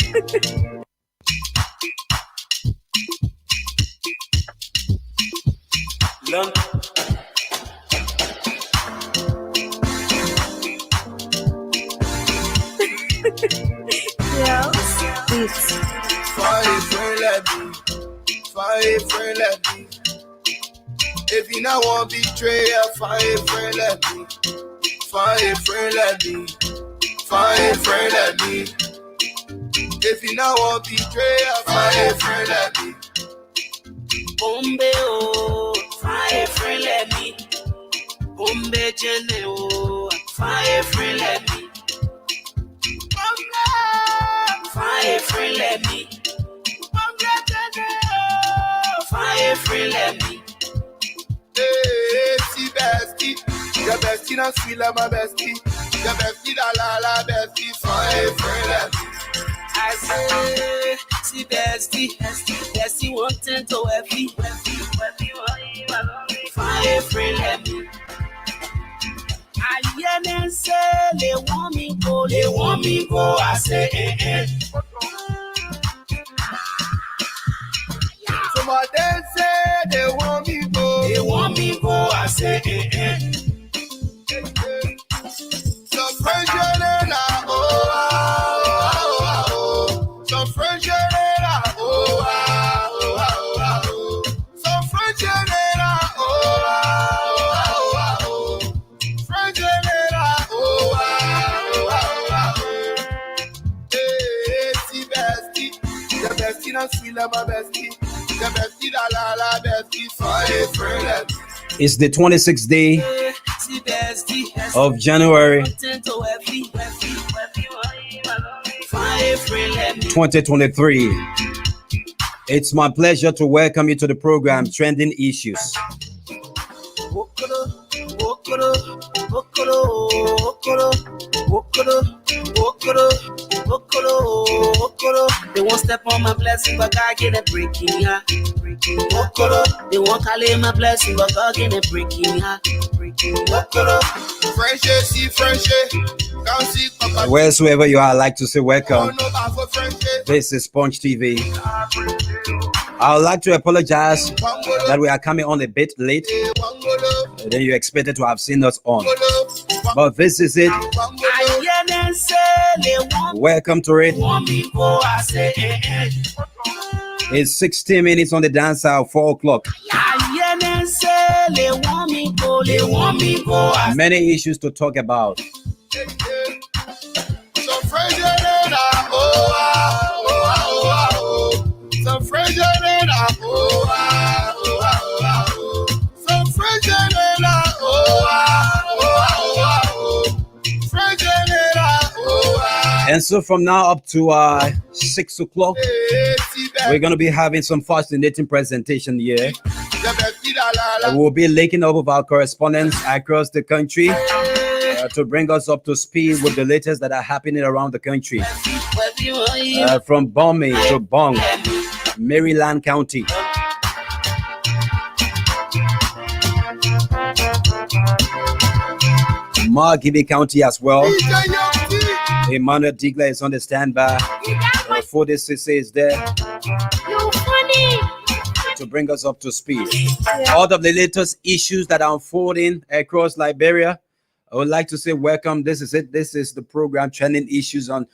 Lung. Yeah. Beats. Fire friend like me. Fire friend like me. If you not want betrayal, fire friend like me. Fire friend like me. Fire friend like me. If you not want betrayal, fire friend like me. Bombe oh, fire friend let me. Bombe jene oh, fire friend let me. Fire friend let me. Bombe jene oh, fire friend let me. Hey, see bestie, your bestie not sweet like my bestie. Your bestie la bestie, fire friend like me. I say, see bestie wanting to happy. Fire friend let me. I hear them say they want me go. I say Some of them say they want me go. I say Some friends you know, oh. Some friends you know, oh. Some friends you know, oh. Friends you know, oh. Hey, see bestie, your bestie not sweet like my bestie. Your bestie la bestie, fire friend like me. It's the 26th day of January 2023. It's my pleasure to welcome you to the program Treanding Issues. They won't step on my blessing, but God get a breaking heart. They won't call it my blessing, but God get a breaking heart. Friendship, see friendship. Can't see papa. Wheresoever you are, I'd like to say welcome. No bad for friendship. This is Punch TV. I would like to apologize that we are coming on a bit late. Then you expected to have seen us on. But this is it. Welcome to it. It's 16 minutes on the dance hour, 4 o'clock. Many issues to talk about. Some friends you know, oh. Some friends you know, oh. Some friends you know, oh. Friends you know, oh. And so from now up to 6 o'clock, we're going to be having some fascinating presentation here. We'll be linking up with our correspondents across the country to bring us up to speed with the latest that are happening around the country. From Bombay to Bong, Maryland County. Margibi County as well. Emmanuel Digler is on the standby. 46 is there to bring us up to speed. All of the latest issues that are unfolding across Liberia, I would like to say welcome. This is it. This is the program Treanding Issues on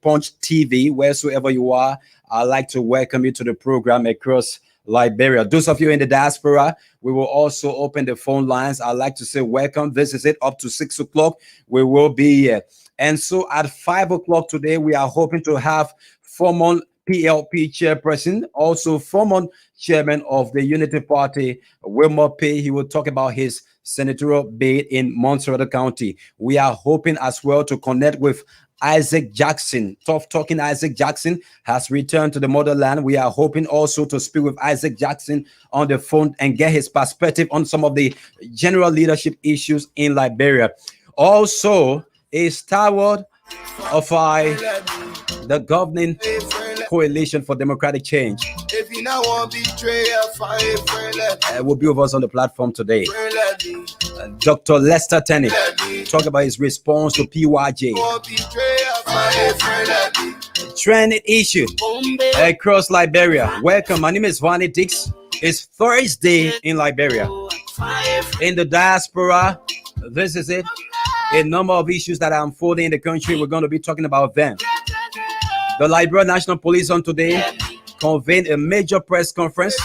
Punch TV. Wheresoever you are, I'd like to welcome you to the program across Liberia. Those of you in the diaspora, we will also open the phone lines. I'd like to say welcome. This is it. Up to 6 o'clock, we will be here. And so at 5 o'clock today, we are hoping to have former PLP chairperson, also former chairman of the Unity Party, Wilmer Pay. He will talk about his senatorial bid in Montserrat County. We are hoping as well to connect with Isaac Jackson. Tough talking Isaac Jackson has returned to the motherland. We are hoping also to speak with Isaac Jackson on the phone and get his perspective on some of the general leadership issues in Liberia. Also, a stalwart of the governing Coalition for Democratic Change If you not want betrayal, fire friend will be with us on the platform today. Dr. Lester Tenney talk about his response to PYJ. betrayal, fire friend Treanding Issues across Liberia. Welcome. My name is Vonnie Dix. It's Thursday in Liberia. In the diaspora, this is it. A number of issues that are unfolding in the country. We're going to be talking about them. The Liberia National Police on today convened a major press conference,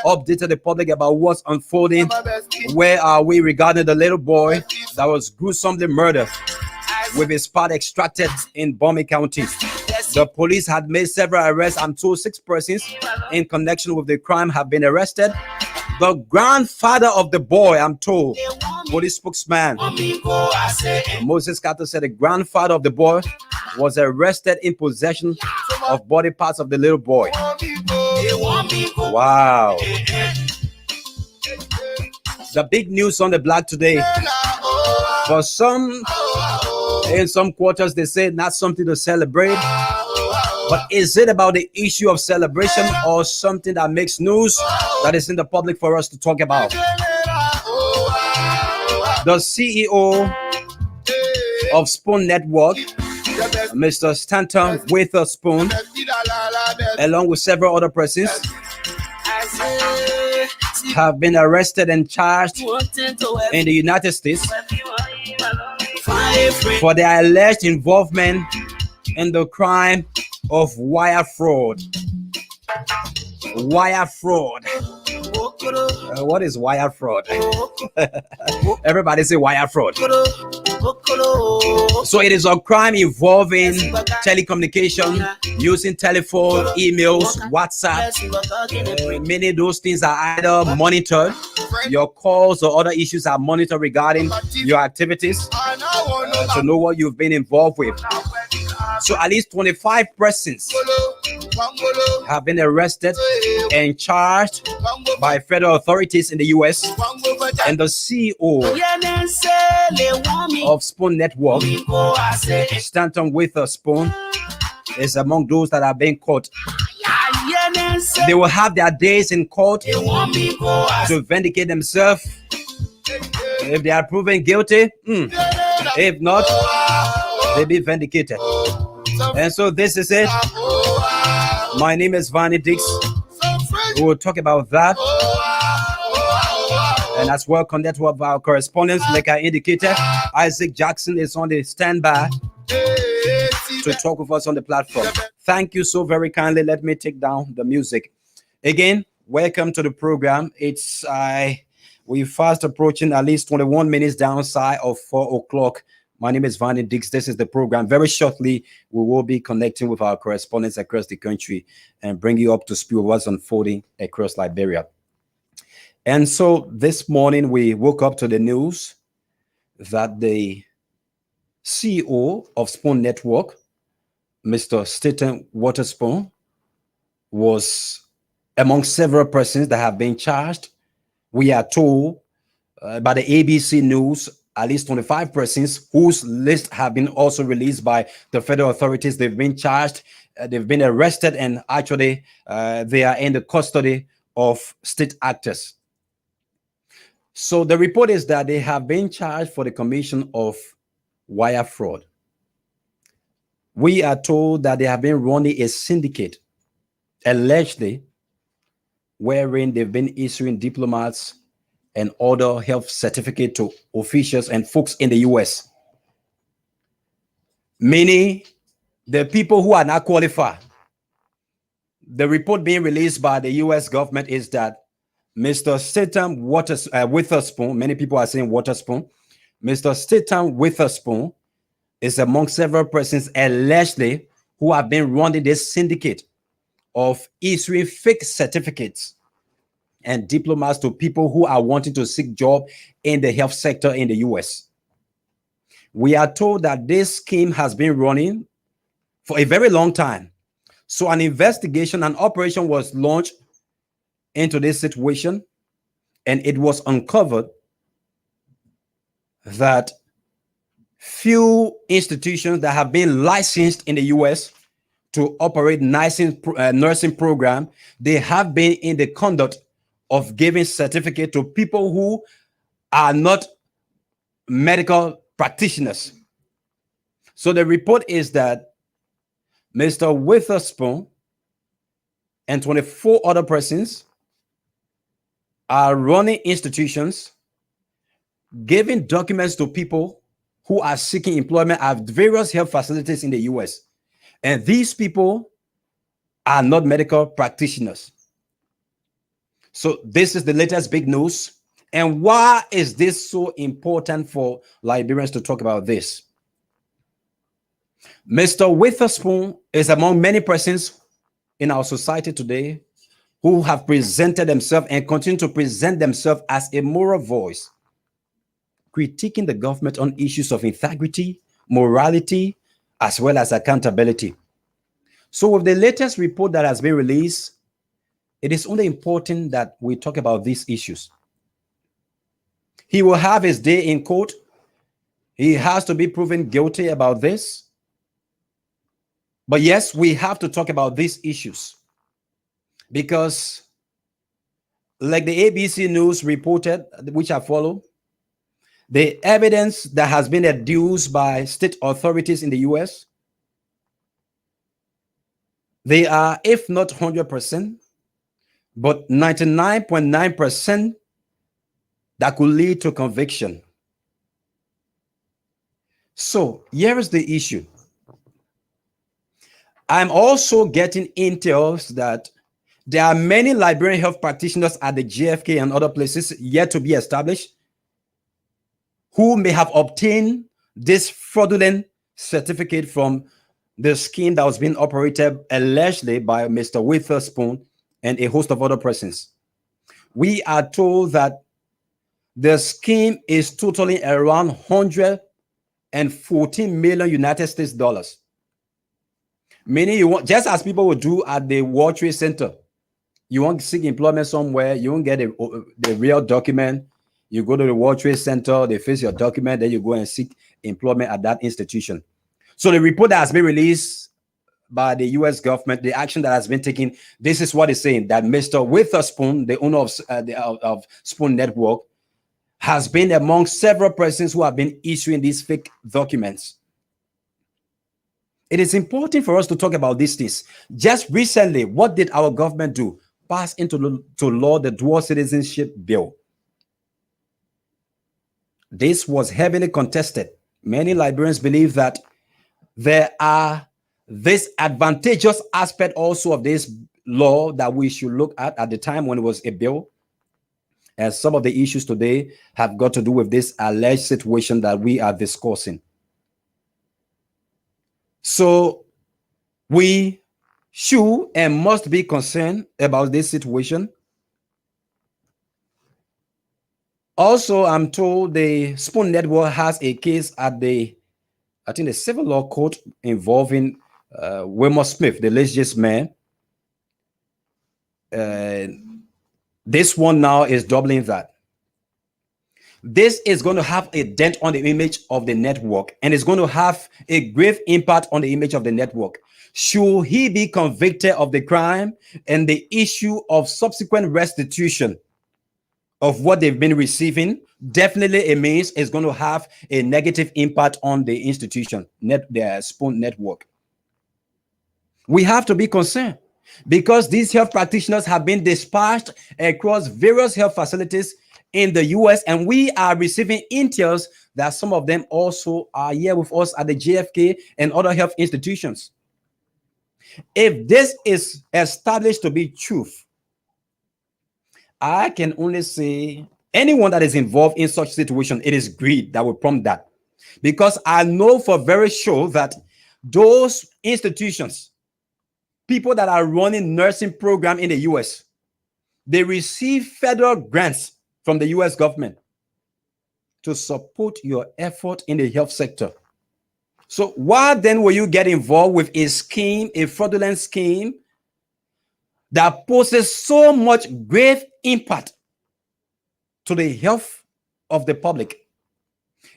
updated the public about what's unfolding. Where are we regarding the little boy that was gruesomely murdered with his part extracted in Bomi County? The police had made several arrests. I'm told 6 persons in connection with the crime have been arrested. The grandfather of the boy, I'm told, police spokesman Moses Carter said the grandfather of the boy was arrested in possession of body parts of the little boy. Wow. The big news on the block today. For some, in some quarters, they say not something to celebrate. But is it about the issue of celebration or something that makes news that is in the public for us to talk about? The CEO of Spoon Network, Mr. Stanton Witherspoon, along with several other persons, have been arrested and charged in the United States for their alleged involvement in the crime of wire fraud. Wire fraud. What is wire fraud? Everybody say wire fraud. So it is a crime involving telecommunication, using telephone, emails, WhatsApp. Many of those things are either monitored. Your calls or other issues are monitored regarding your activities to know what you've been involved with. So at least 25 persons have been arrested and charged by federal authorities in the US. And the CEO of Spoon Network, Stanton Witherspoon, is among those that are being caught. They will have their days in court to vindicate themselves. If they are proven guilty, if not, they'll be vindicated. And so this is it. My name is Vonnie Dix. We will talk about that. And as well, connect with our correspondents, like I indicated. Isaac Jackson is on the standby to talk with us on the platform. Thank you so very kindly. Let me take down the music. Again, welcome to the program. It's we're fast approaching at least 21 minutes downside of 4 o'clock. My name is Vonnie Dix. This is the program. Very shortly, we will be connecting with our correspondents across the country and bring you up to speed with what's unfolding across Liberia. And so this morning, we woke up to the news that the CEO of Spoon Network, Mr. Stanton Witherspoon, was among several persons that have been charged. We are told by the ABC News, at least 25 persons whose list have been also released by the federal authorities. They've been charged, they've been arrested, and actually they are in the custody of state actors. So the report is that they have been charged for the commission of wire fraud. We are told that they have been running a syndicate, allegedly, wherein they've been issuing diplomats and other health certificate to officials and folks in the US. Meaning the people who are not qualified. The report being released by the US government is that Mr. Stanton Witherspoon, many people are saying Witherspoon, Mr. Stanton Witherspoon is among several persons allegedly who have been running this syndicate of issuing fake certificates and diplomats to people who are wanting to seek job in the health sector in the US. We are told that this scheme has been running for a very long time. So an investigation, an operation was launched into this situation, and it was uncovered that few institutions that have been licensed in the US to operate nursing program, they have been in the conduct of giving certificate to people who are not medical practitioners. So the report is that Mr. Witherspoon and 24 other persons are running institutions, giving documents to people who are seeking employment at various health facilities in the US. And these people are not medical practitioners. So this is the latest big news. And why is this so important for Liberians to talk about this? Mr. Witherspoon is among many persons in our society today who have presented themselves and continue to present themselves as a moral voice, critiquing the government on issues of integrity, morality, as well as accountability. So with the latest report that has been released, it is only important that we talk about these issues. He will have his day in court. He has to be proven guilty about this. But yes, we have to talk about these issues because, like the ABC News reported, which I follow, the evidence that has been adduced by state authorities in the US, they are, if not 100%, but 99.9% that could lead to conviction. So here is the issue. I'm also getting intel that there are many Liberian health practitioners at the JFK and other places yet to be established who may have obtained this fraudulent certificate from the scheme that was being operated allegedly by Mr. Witherspoon and a host of other persons. We are told that the scheme is totaling around 114 million United States dollars. Meaning you want, just as people would do at the World Trade Center, you want to seek employment somewhere, you won't get the real document. You go to the World Trade Center, they face your document, then you go and seek employment at that institution. So the report that has been released by the US government, the action that has been taken, this is what it's saying, that Mr. Witherspoon, the owner of Spoon Network, has been among several persons who have been issuing these fake documents. It is important for us to talk about these things. Just recently, what did our government do? Pass into law the Dual Citizenship Bill. This was heavily contested. Many Liberians believe that there are this advantageous aspect also of this law that we should look at the time when it was a bill. And some of the issues today have got to do with this alleged situation that we are discussing. So we should and must be concerned about this situation. Also, I'm told the Spoon Network has a case at the civil law court involving Wilmer Smith, the legislative man. This one now is doubling that. This is going to have a dent on the image of the network, and it's going to have a grave impact on the image of the network. Should he be convicted of the crime and the issue of subsequent restitution of what they've been receiving, definitely it means it's going to have a negative impact on the institution, the Spoon Network. We have to be concerned because these health practitioners have been dispatched across various health facilities in the US, and we are receiving intels that some of them also are here with us at the JFK and other health institutions. If this is established to be truth, I can only say anyone that is involved in such situation, it is greed that will prompt that. Because I know for very sure that those institutions, people that are running nursing program in the US, they receive federal grants from the US government to support your effort in the health sector. So why then will you get involved with a scheme, a fraudulent scheme that poses so much grave impact to the health of the public?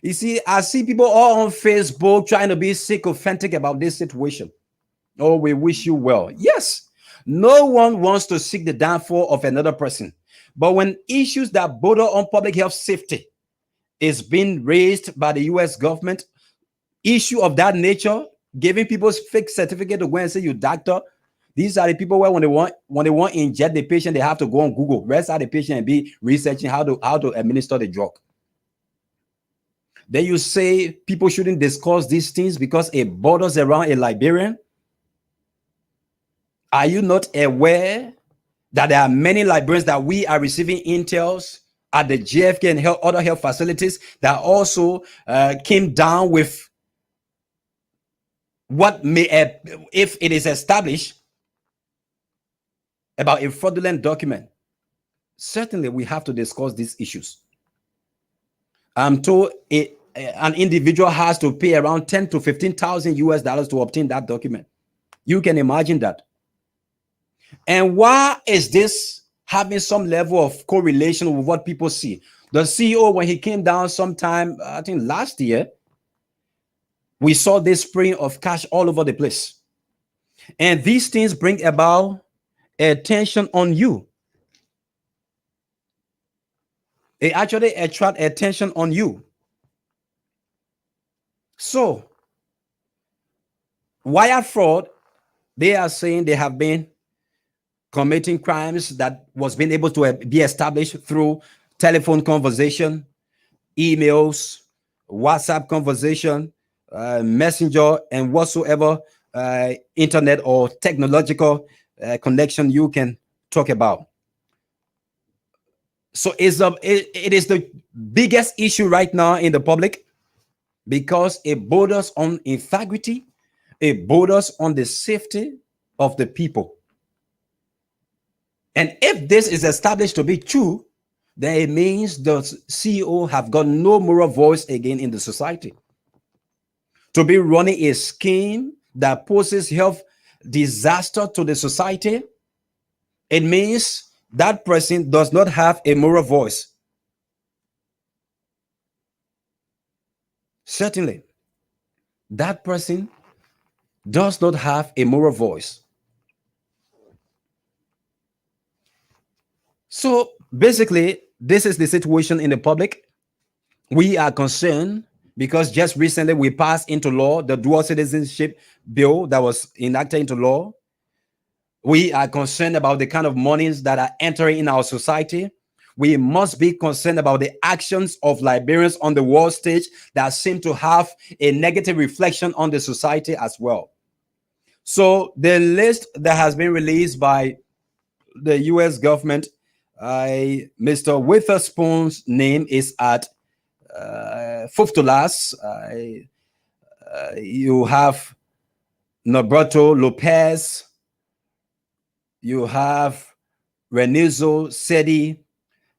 You see, I see people all on Facebook trying to be sycophantic about this situation. Oh, we wish you well. Yes, no one wants to seek the downfall of another person. But when issues that border on public health safety is being raised by the US government, issue of that nature, giving people fake certificate to go and say you doctor. These are the people where when they want to inject the patient, they have to go on Google, rest out the patient and be researching how to administer the drug. Then you say people shouldn't discuss these things because it borders around a Liberian. Are you not aware that there are many Liberians that we are receiving intels at the JFK and other health facilities that also came down with what may, if it is established about a fraudulent document? Certainly, we have to discuss these issues. I'm told an individual has to pay around 10 to 15,000 US dollars to obtain that document. You can imagine that. And why is this having some level of correlation with what people see? The CEO, when he came down sometime, I think last year, we saw this spraying of cash all over the place. And these things bring about attention on you. They actually attract attention on you. So, wire fraud, they are saying they have been committing crimes that was being able to be established through telephone conversation, emails, WhatsApp conversation, messenger, and whatsoever internet or technological connection you can talk about. So it is the biggest issue right now in the public because it borders on integrity, it borders on the safety of the people. And if this is established to be true, then it means the CEO have got no moral voice again in the society. To be running a scheme that poses health disaster to the society, it means that person does not have a moral voice. Certainly, that person does not have a moral voice. So basically, this is the situation in the public. We are concerned because just recently we passed into law the dual citizenship bill that was enacted into law. We are concerned about the kind of monies that are entering in our society. We must be concerned about the actions of Liberians on the world stage that seem to have a negative reflection on the society as well. So the list that has been released by the US government, Mr. Witherspoon's name is at fifth to last. You have Norberto Lopez, you have Renizo Sedi,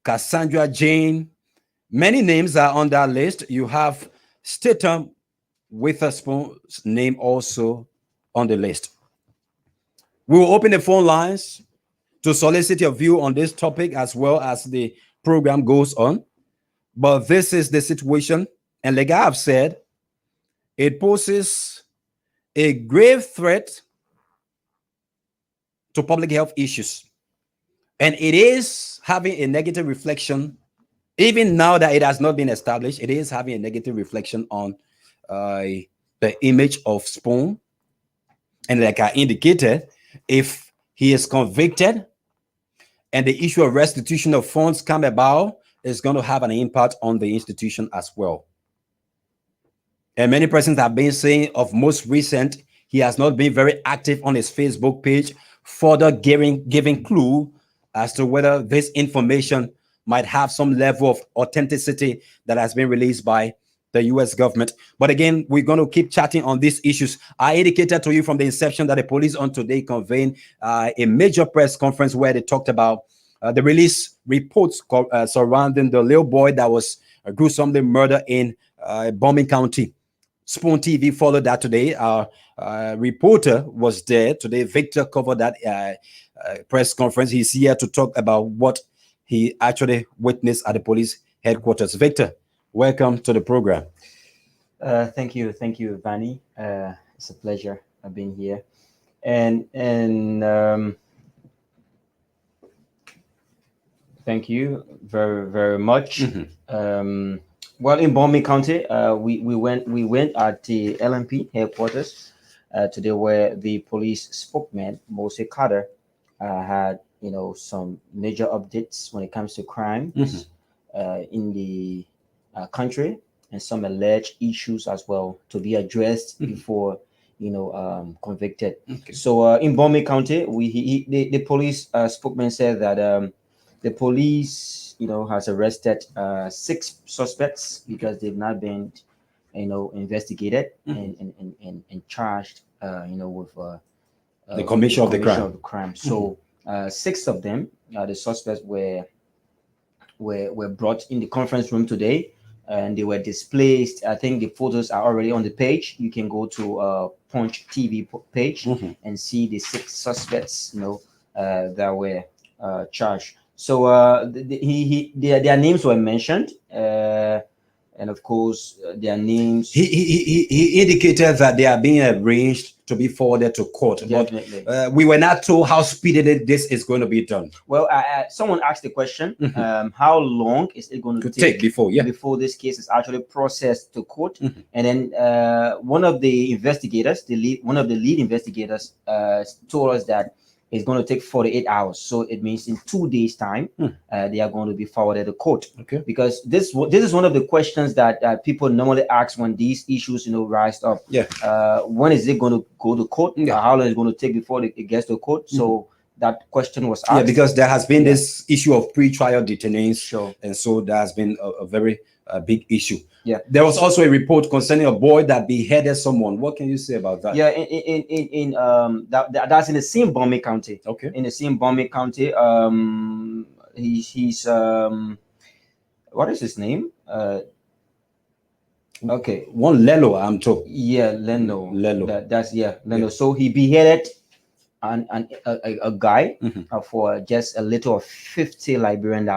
Cassandra Jane. Many names are on that list. You have Statham Witherspoon's name also on the list. We will open the phone lines to solicit your view on this topic as well as the program goes on. But this is the situation. And like I have said, it poses a grave threat to public health issues. And it is having a negative reflection, even now that it has not been established, it is having a negative reflection on the image of Spoon. And like I indicated, if he is convicted and the issue of restitution of funds come about, it's going to have an impact on the institution as well. And many persons have been saying of most recent, he has not been very active on his Facebook page, further giving clue as to whether this information might have some level of authenticity that has been released by the US government. But again, we're going to keep chatting on these issues. I indicated to you from the inception that the police on today convened a major press conference where they talked about the release reports surrounding the little boy that was gruesomely murdered in Bombing County. Spoon TV followed that today. Our reporter was there today. Victor covered that press conference. He's here to talk about what he actually witnessed at the police headquarters. Victor, welcome to the program. Thank you, Vanny. It's a pleasure being here, and thank you very, very much. Well, in Bombay County, we went at the LMP headquarters today, where the police spokesman Mose Carter had some major updates when it comes to crimes in the country, and some alleged issues as well to be addressed before convicted. Okay. So in Bombay County, the police spokesman said that the police has arrested 6 suspects because they've not been investigated and charged with the commission of the crime. So 6 of them, the suspects were brought in the conference room today, and they were displaced. I think the photos are already on the page. You can go to Punch TV page and see the 6 suspects that were charged. So their names were mentioned, and of course their names. He indicated that they are being arranged to be forwarded to court. Definitely. But we were not told how speedily this is going to be done. Well, someone asked the question, how long is it going to take before this case is actually processed to court? And then one of the investigators, one of the lead investigators, told us that it's going to take 48 hours. So it means in 2 days' time, they are going to be forwarded to court. Okay. Because this is one of the questions that people normally ask when these issues rise up. Yeah. When is it going to go to court? Yeah. How long is it going to take before it gets to court? So that question was asked. Yeah, because there has been this issue of pre-trial detainees. Sure. And so there has been a very big issue. Yeah. There was also a report concerning a boy that beheaded someone. What can you say about that? Yeah, that's in the same Bombay County. Okay. In the same Bombay County, he's what is his name? Okay. One Lelo, I'm told. Yeah, Leno. Lelo. Leno. So he beheaded a guy for just a little of $50 Liberian.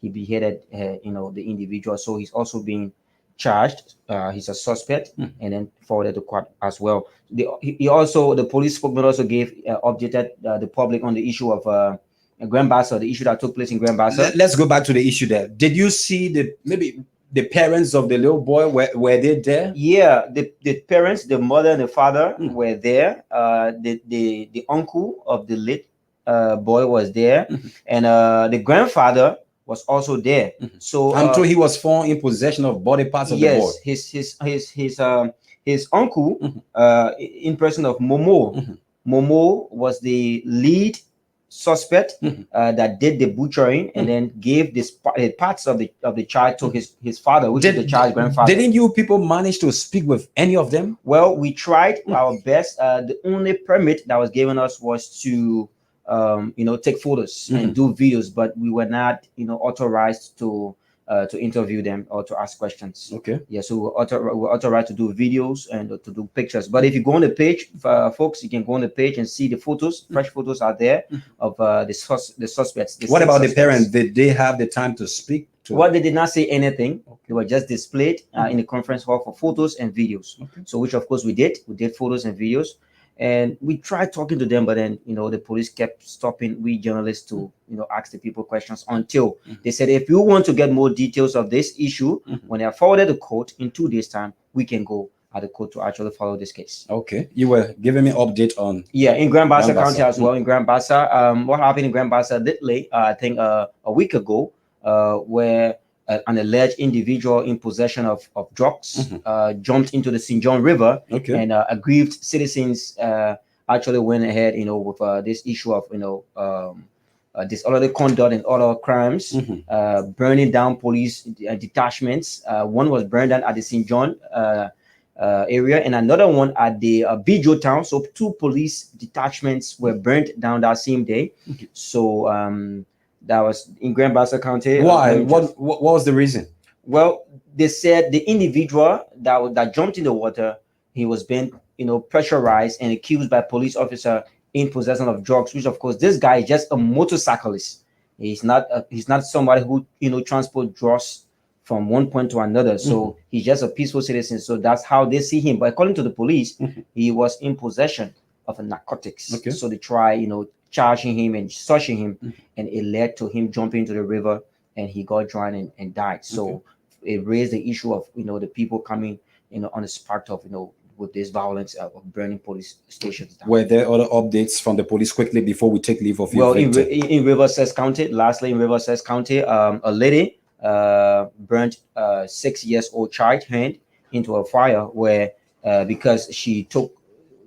He beheaded the individual. So he's also being charged. He's a suspect and then forwarded to court as well. The police spokesman also gave updated the public on the issue of Grand Bassa, the issue that took place in Grand Bassa. Let's go back to the issue there. Did you see the parents of the little boy? Were they there? Yeah, the parents, the mother and the father were there. The uncle of the late boy was there, and the grandfather was also there. So I'm told he was found in possession of body parts of the boy. His uncle, in person of Momo. Momo was the lead suspect that did the butchering and then gave this parts of the child to his father, which is the child's grandfather. Didn't you people manage to speak with any of them? Well, we tried our best. The only permit that was given us was to take photos and do videos, but we were not authorized to interview them or to ask questions. Okay. Yeah, so we're authorized to do videos and to do pictures. But if you go on the page, folks, you can go on the page and see the photos. Fresh photos are there of the suspects. What about the parents? Did they have the time to speak to? Well, they did not say anything. They were just displayed in the conference hall for photos and videos. Okay. So which of course we did. We did photos and videos. And we tried talking to them, but then the police kept stopping we journalists to ask the people questions until they said, if you want to get more details of this issue, when they are forwarded to court in 2 days' time, we can go at the court to actually follow this case. Okay, you were giving me update on in Grand Bassa County as well. In Grand Bassa, what happened in Grand Bassa lately? I think a week ago, where an alleged individual in possession of drugs jumped into the St. John River, and aggrieved citizens actually went ahead, with this issue of disorderly conduct and other crimes, burning down police detachments. One was burned down at the St. John area, and another one at the Bijo town. So 2 police detachments were burnt down that same day. So that was in Grand Bassa County. Why? What was the reason? Well, they said the individual that jumped in the water, he was being pressurized and accused by a police officer in possession of drugs, which of course this guy is just a motorcyclist. He's not somebody who transport drugs from one point to another. So he's just a peaceful citizen. So that's how they see him. But according to the police, he was in possession of narcotics. Okay. So they try charging him and searching him, and it led to him jumping into the river, and he got drowned and died. So it raised the issue of the people coming on the spot of with this violence of burning police stations down. Were there other updates from the police quickly before we take leave of you? Well, in Riverside County, lastly in Riverside County, a lady burnt a 6-year-old child hand into a fire where because she took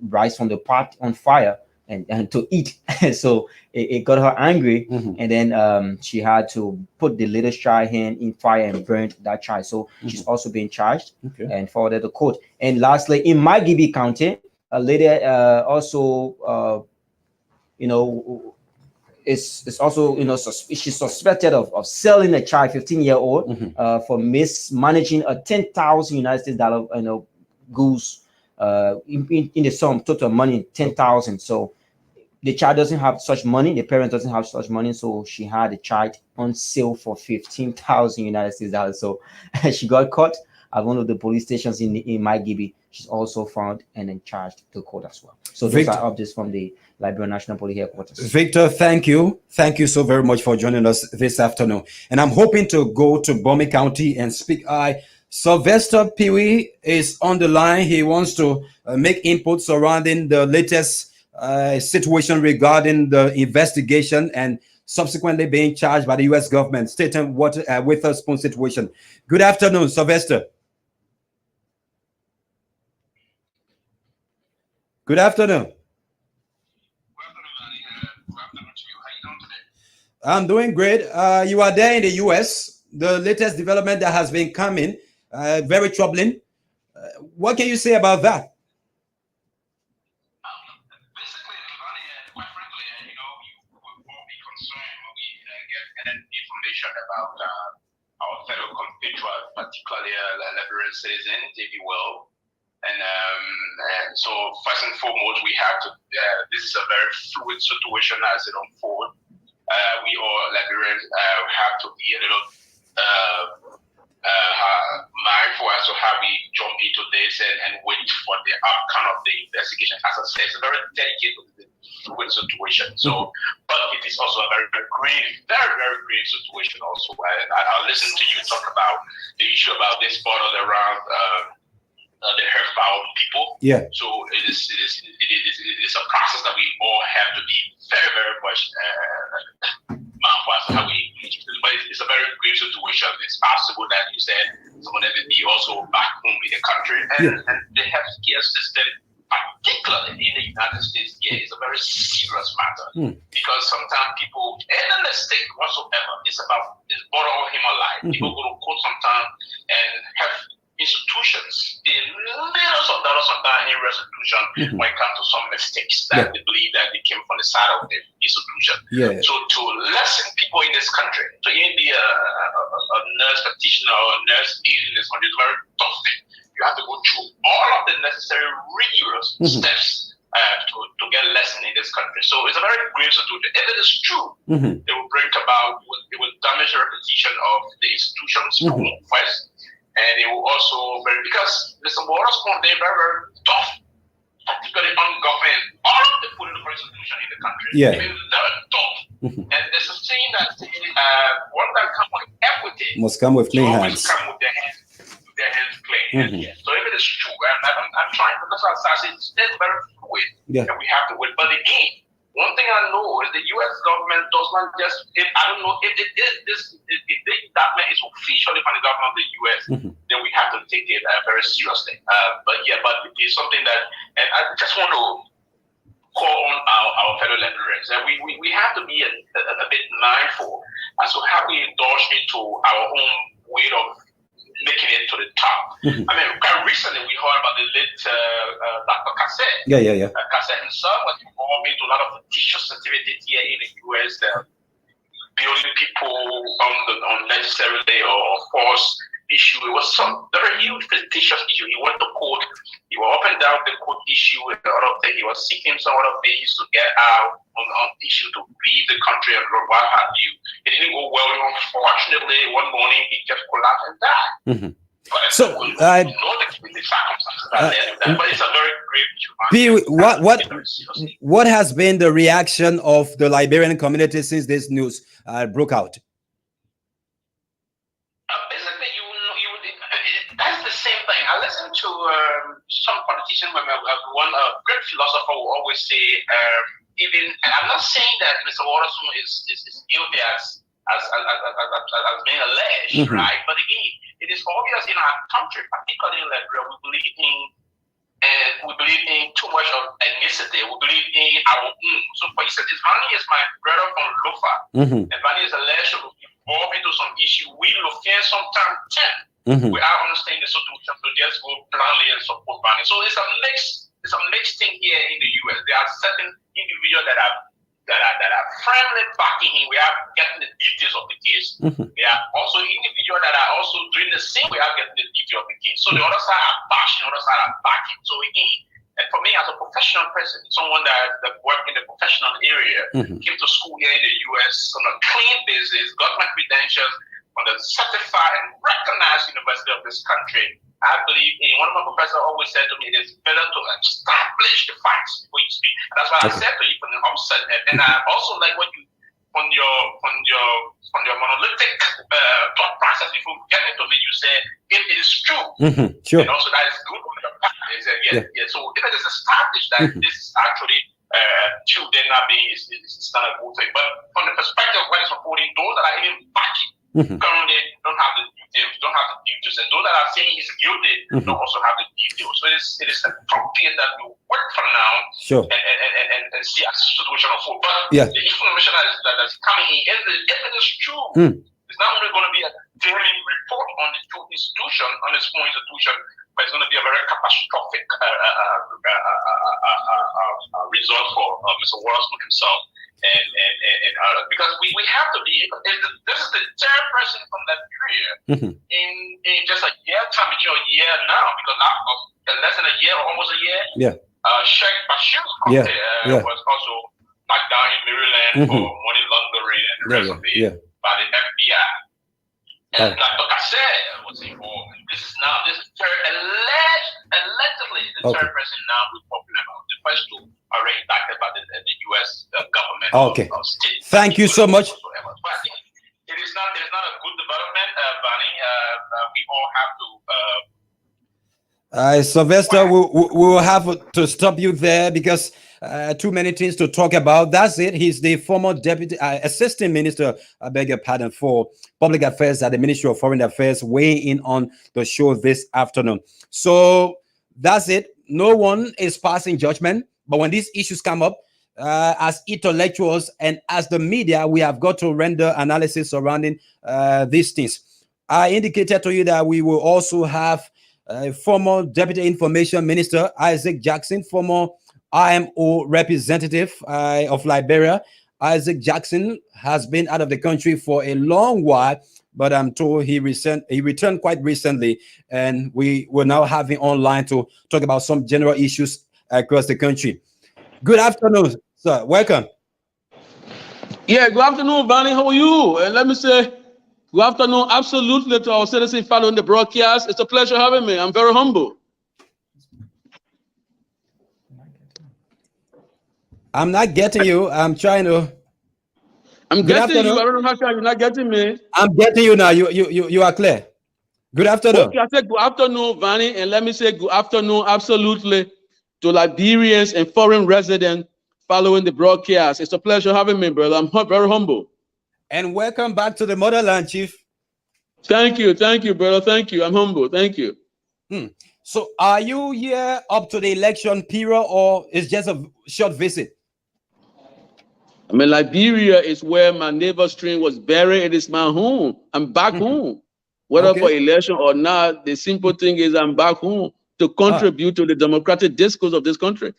rice from the pot on fire and to eat. So it got her angry, and then she had to put the little child hand in fire and burnt that child. So she's also being charged and forwarded to court. And lastly, in Margibi County, a lady also is also she's suspected of selling a child, 15-year-old, for mismanaging a 10,000 United States dollar goose in the sum total money 10,000. So the child doesn't have such money, the parent doesn't have such money, so she had the child on sale for 15,000 United States dollars. So she got caught at one of the police stations in Margibi. She's also found and then charged to court as well. So those are updates from the Liberia National Police Headquarters. Victor, thank you. Thank you so very much for joining us this afternoon. And I'm hoping to go to Bomi County and speak. Sylvester Peewee is on the line. He wants to make input surrounding the latest situation regarding the investigation and subsequently being charged by the U.S. government, stating what Witherspoon situation. Good afternoon, Sylvester. Good afternoon. I'm doing great. You are there in the U.S. The latest development that has been coming, very troubling. What can you say about that? Information about our fellow compatriots, particularly Liberian citizens, if you will. And so first and foremost, we have to, this is a very fluid situation as it unfolds. We all Liberians have to be a little mindful as to how we jump into this and wait for the outcome of the investigation. As I said, it's a very delicate fluid situation. So, but it is also a very, very grave, very, very grave situation also. I'll listen to you talk about the issue about this bottle around the health of our people. Yeah. So it is a process that we all have to be very, very much mindful as to how we engage. But it's a very grave situation. It's possible that you said some of them will be also back home in the country, and the health care system, particularly in the United States, is a very serious matter because sometimes people, and in the state whatsoever, it's border on human life. People go to court sometimes and have institutions pay millions of dollars sometimes in restitution when it comes to some mistakes that they believe that they came from the side of the institution. So to lessen people in this country, to even be a nurse practitioner or a nurse in this country is a very tough thing. You have to go through all of the necessary rigorous steps to get a lesson in this country. So it's a very grave situation. If it is true, it will bring about, it will damage the reputation of the institutions first, and it will also because Mr. Witherspoon, they're very, very tough, particularly on government, all of the political institutions in the country. They're tough. And there's a saying that one that comes with equity must come with clean hands. Come with their hands clean. So if it is true, I'm trying to, that's why I say it's very fluid, and we have to wait. But again, one thing I know is the U.S. government does not just, I don't know if this indictment is officially from the government of the U.S., then we have to take it very seriously. But it is something that, and I just want to call on our fellow Liberians, and we have to be a bit mindful as to how we indulge into our own way of making it to the top. I mean, recently we heard about the late Dr. Cassette. Cassette himself was involved into a lot of fictitious activities here in the U.S. Building people unnecessarily or false issue. It was some very huge fictitious issue. He went to court. He was up and down the court issue and a lot of things. He was seeking some other ways to get out on issue to leave the country and what have you. It didn't go well. Unfortunately, one morning he just collapsed and died. So, but it's a very grave issue. What has been the reaction of the Liberian community since this news broke out? Basically, that's the same thing. I listened to some politicians teaching, one great philosopher will always say, even, and I'm not saying that Mr. Watterson is guilty as being alleged, right? But again, it is obvious in our country, particularly in Liberia, we believe in too much of ethnicity. We believe in our own. So, for instance, Vani is my brother from Lofa, and Vani is alleged to involve into some issue. We look here sometimes we are understanding the situation to just go blindly and support Vani. So it's a mixed thing here in the US. There are certain individuals that are firmly backing him. We are getting the details of the case. There are also individuals that are also doing the same. We are getting the details of the case. So the other side are bashing, the other side are backing. So again, and for me as a professional person, someone that worked in the professional area, came to school here in the US on a clean basis, got my credentials from the certified and recognized university of this country. I believe in one of my professors always said to me, it is better to establish the facts before you speak. And that's what I said to you from the onset. And I also like what you on your monolithic thought process before getting to me, you said if it is true. Sure. And also that is good on your part. They said, yeah. So if it is established that this is actually true, then not being it's not a good thing. But from the perspective of what is reporting, those that are even backing currently don't have the details, and those that are saying he's guilty don't also have the details. So it is appropriate that we work from now and see a situation unfold. But the information that's coming in, if it is true, it's not only going to be a daily report on the two institution, on the small institution, but it's going to be a very catastrophic result for Mr. Watterson himself. And because we have to be, this is the third person from that period in just a year time, a year now, because now less than a year, almost a year. Sheikh Bashir was also knocked down in Maryland for money laundering and the rest of it by the FBI. And like I said, was involved. This is third, allegedly the third person now we're talking about. The first two are already indicted by the U.S. government. Or state. Thank you so much. But I think it is not a good development, Vani. We all have to. Sylvester, we will have to stop you there because too many things to talk about. That's it. He's the former deputy assistant minister, I beg your pardon, for public affairs at the Ministry of Foreign Affairs, weighing in on the show this afternoon. So that's it. No one is passing judgment, but when these issues come up, as intellectuals and as the media, we have got to render analysis surrounding these things. I indicated to you that we will also have former Deputy Information Minister Isaac Jackson, former IMO representative of Liberia. Isaac Jackson has been out of the country for a long while, but I'm told he returned quite recently, and we will now have him online to talk about some general issues across the country. Good afternoon, sir. Welcome. Yeah, good afternoon, Vani. How are you? And let me say good afternoon, absolutely, to our citizens following the broadcast. It's a pleasure having me. I'm very humble. I'm not getting you. I'm trying to. I'm getting you. I don't know how you're not getting me. I'm getting you now. You are clear. Good afternoon. Okay, I said good afternoon, Vani, and let me say good afternoon, absolutely, to Liberians and foreign residents following the broadcast. It's a pleasure having me, brother. I'm very humble. And welcome back to the motherland, Chief. Thank you, brother. Thank you. I'm humble. Thank you. So, are you here up to the election period, or is just a short visit? I mean, Liberia is where my neighbor's stream was buried. It is my home. I'm back home. Whether for election or not, the simple thing is I'm back home to contribute to the democratic discourse of this country.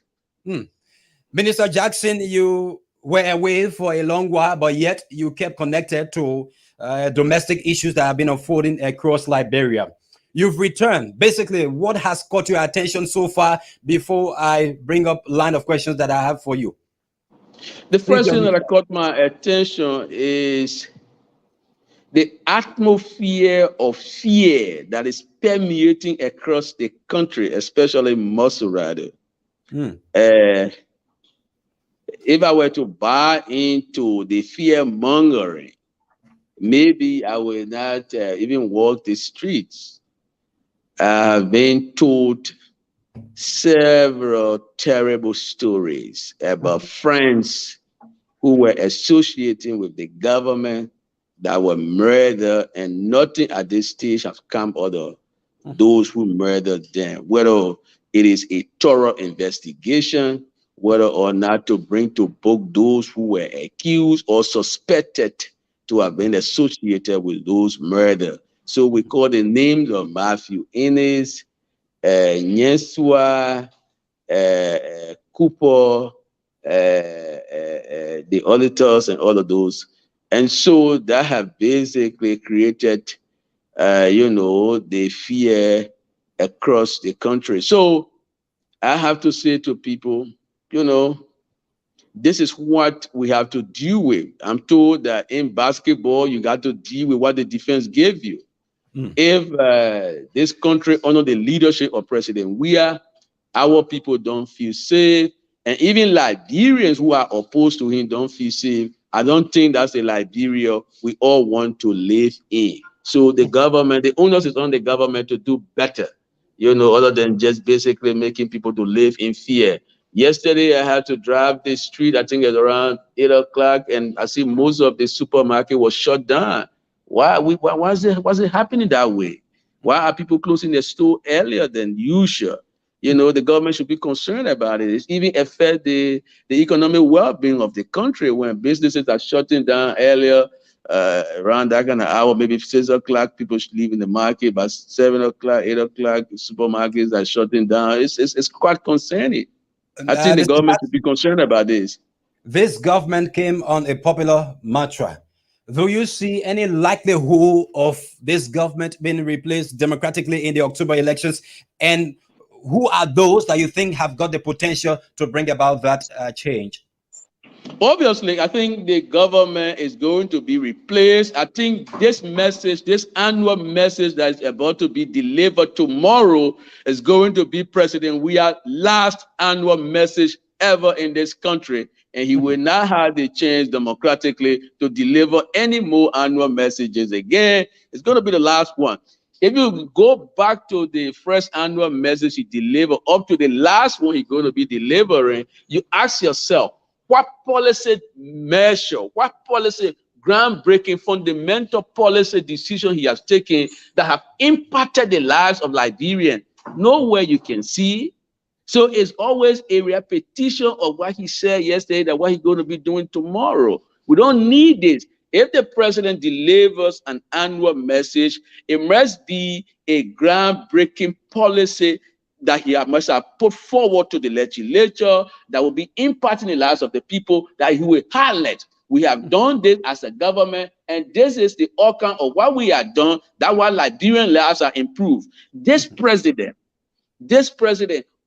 Minister Jackson, you were away for a long while, but yet you kept connected to domestic issues that have been unfolding across Liberia. You've returned. Basically, what has caught your attention so far before I bring up a line of questions that I have for you? The first thing that caught my attention is the atmosphere of fear that is permeating across the country, especially Masurado. If I were to buy into the fear mongering, maybe I will not even walk the streets. I've been told several terrible stories about friends who were associating with the government that were murdered, and nothing at this stage has come out of those who murdered them, whether it is a thorough investigation, whether or not to bring to book those who were accused or suspected to have been associated with those murders. So we call the names of Matthew Innes, Nyesua, Cooper, the auditors, and all of those. And so that have basically created, the fear across the country. So I have to say to people, this is what we have to deal with. I'm told that in basketball, you got to deal with what the defense gave you. If this country under the leadership of President Weah, our people don't feel safe, and even Liberians who are opposed to him don't feel safe, I don't think that's a Liberia we all want to live in. So the government, the onus is on the government to do better, other than just basically making people to live in fear. Yesterday, I had to drive the street, I think it's around 8 o'clock, and I see most of the supermarket was shut down. Why is it happening that way? Why are people closing their store earlier than usual? The government should be concerned about it. It's even affect the economic well-being of the country when businesses are shutting down earlier, around that kind of hour, maybe 6 o'clock, people should leave in the market. By 7 o'clock, 8 o'clock, supermarkets are shutting down. It's quite concerning. I think the government should be concerned about this. This government came on a popular mantra. Do you see any likelihood of this government being replaced democratically in the October elections? And who are those that you think have got the potential to bring about that change? Obviously, I think the government is going to be replaced. I think this message, this annual message that is about to be delivered tomorrow is going to be President Weah's last annual message ever in this country. And he will not have the chance democratically to deliver any more annual messages again. It's going to be the last one. If you go back to the first annual message he delivered up to the last one he's going to be delivering, you ask yourself, what policy measure, what policy groundbreaking, fundamental policy decision he has taken that have impacted the lives of Liberians? Nowhere you can see. So it's always a repetition of what he said yesterday, that what he's going to be doing tomorrow. We don't need this. If the president delivers an annual message, it must be a groundbreaking policy that he must have put forward to the legislature that will be impacting the lives of the people, that he will highlight. We have done this as a government, and this is the outcome of what we have done, that why Liberian lives are improved. This president,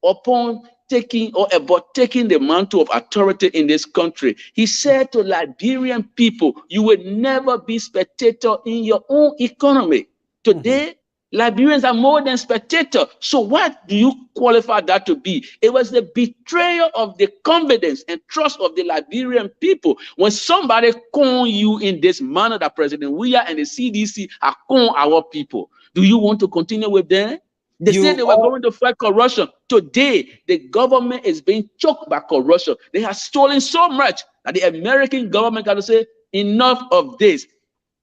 upon taking the mantle of authority in this country, he said to Liberian people, you will never be spectator in your own economy. Today, Liberians are more than spectators. So what do you qualify that to be? It was the betrayal of the confidence and trust of the Liberian people. When somebody con you in this manner that President Weah and the CDC are con our people, do you want to continue with them? They said they were going to fight corruption. Today, the government is being choked by corruption. They have stolen so much that the American government got to say, enough of this.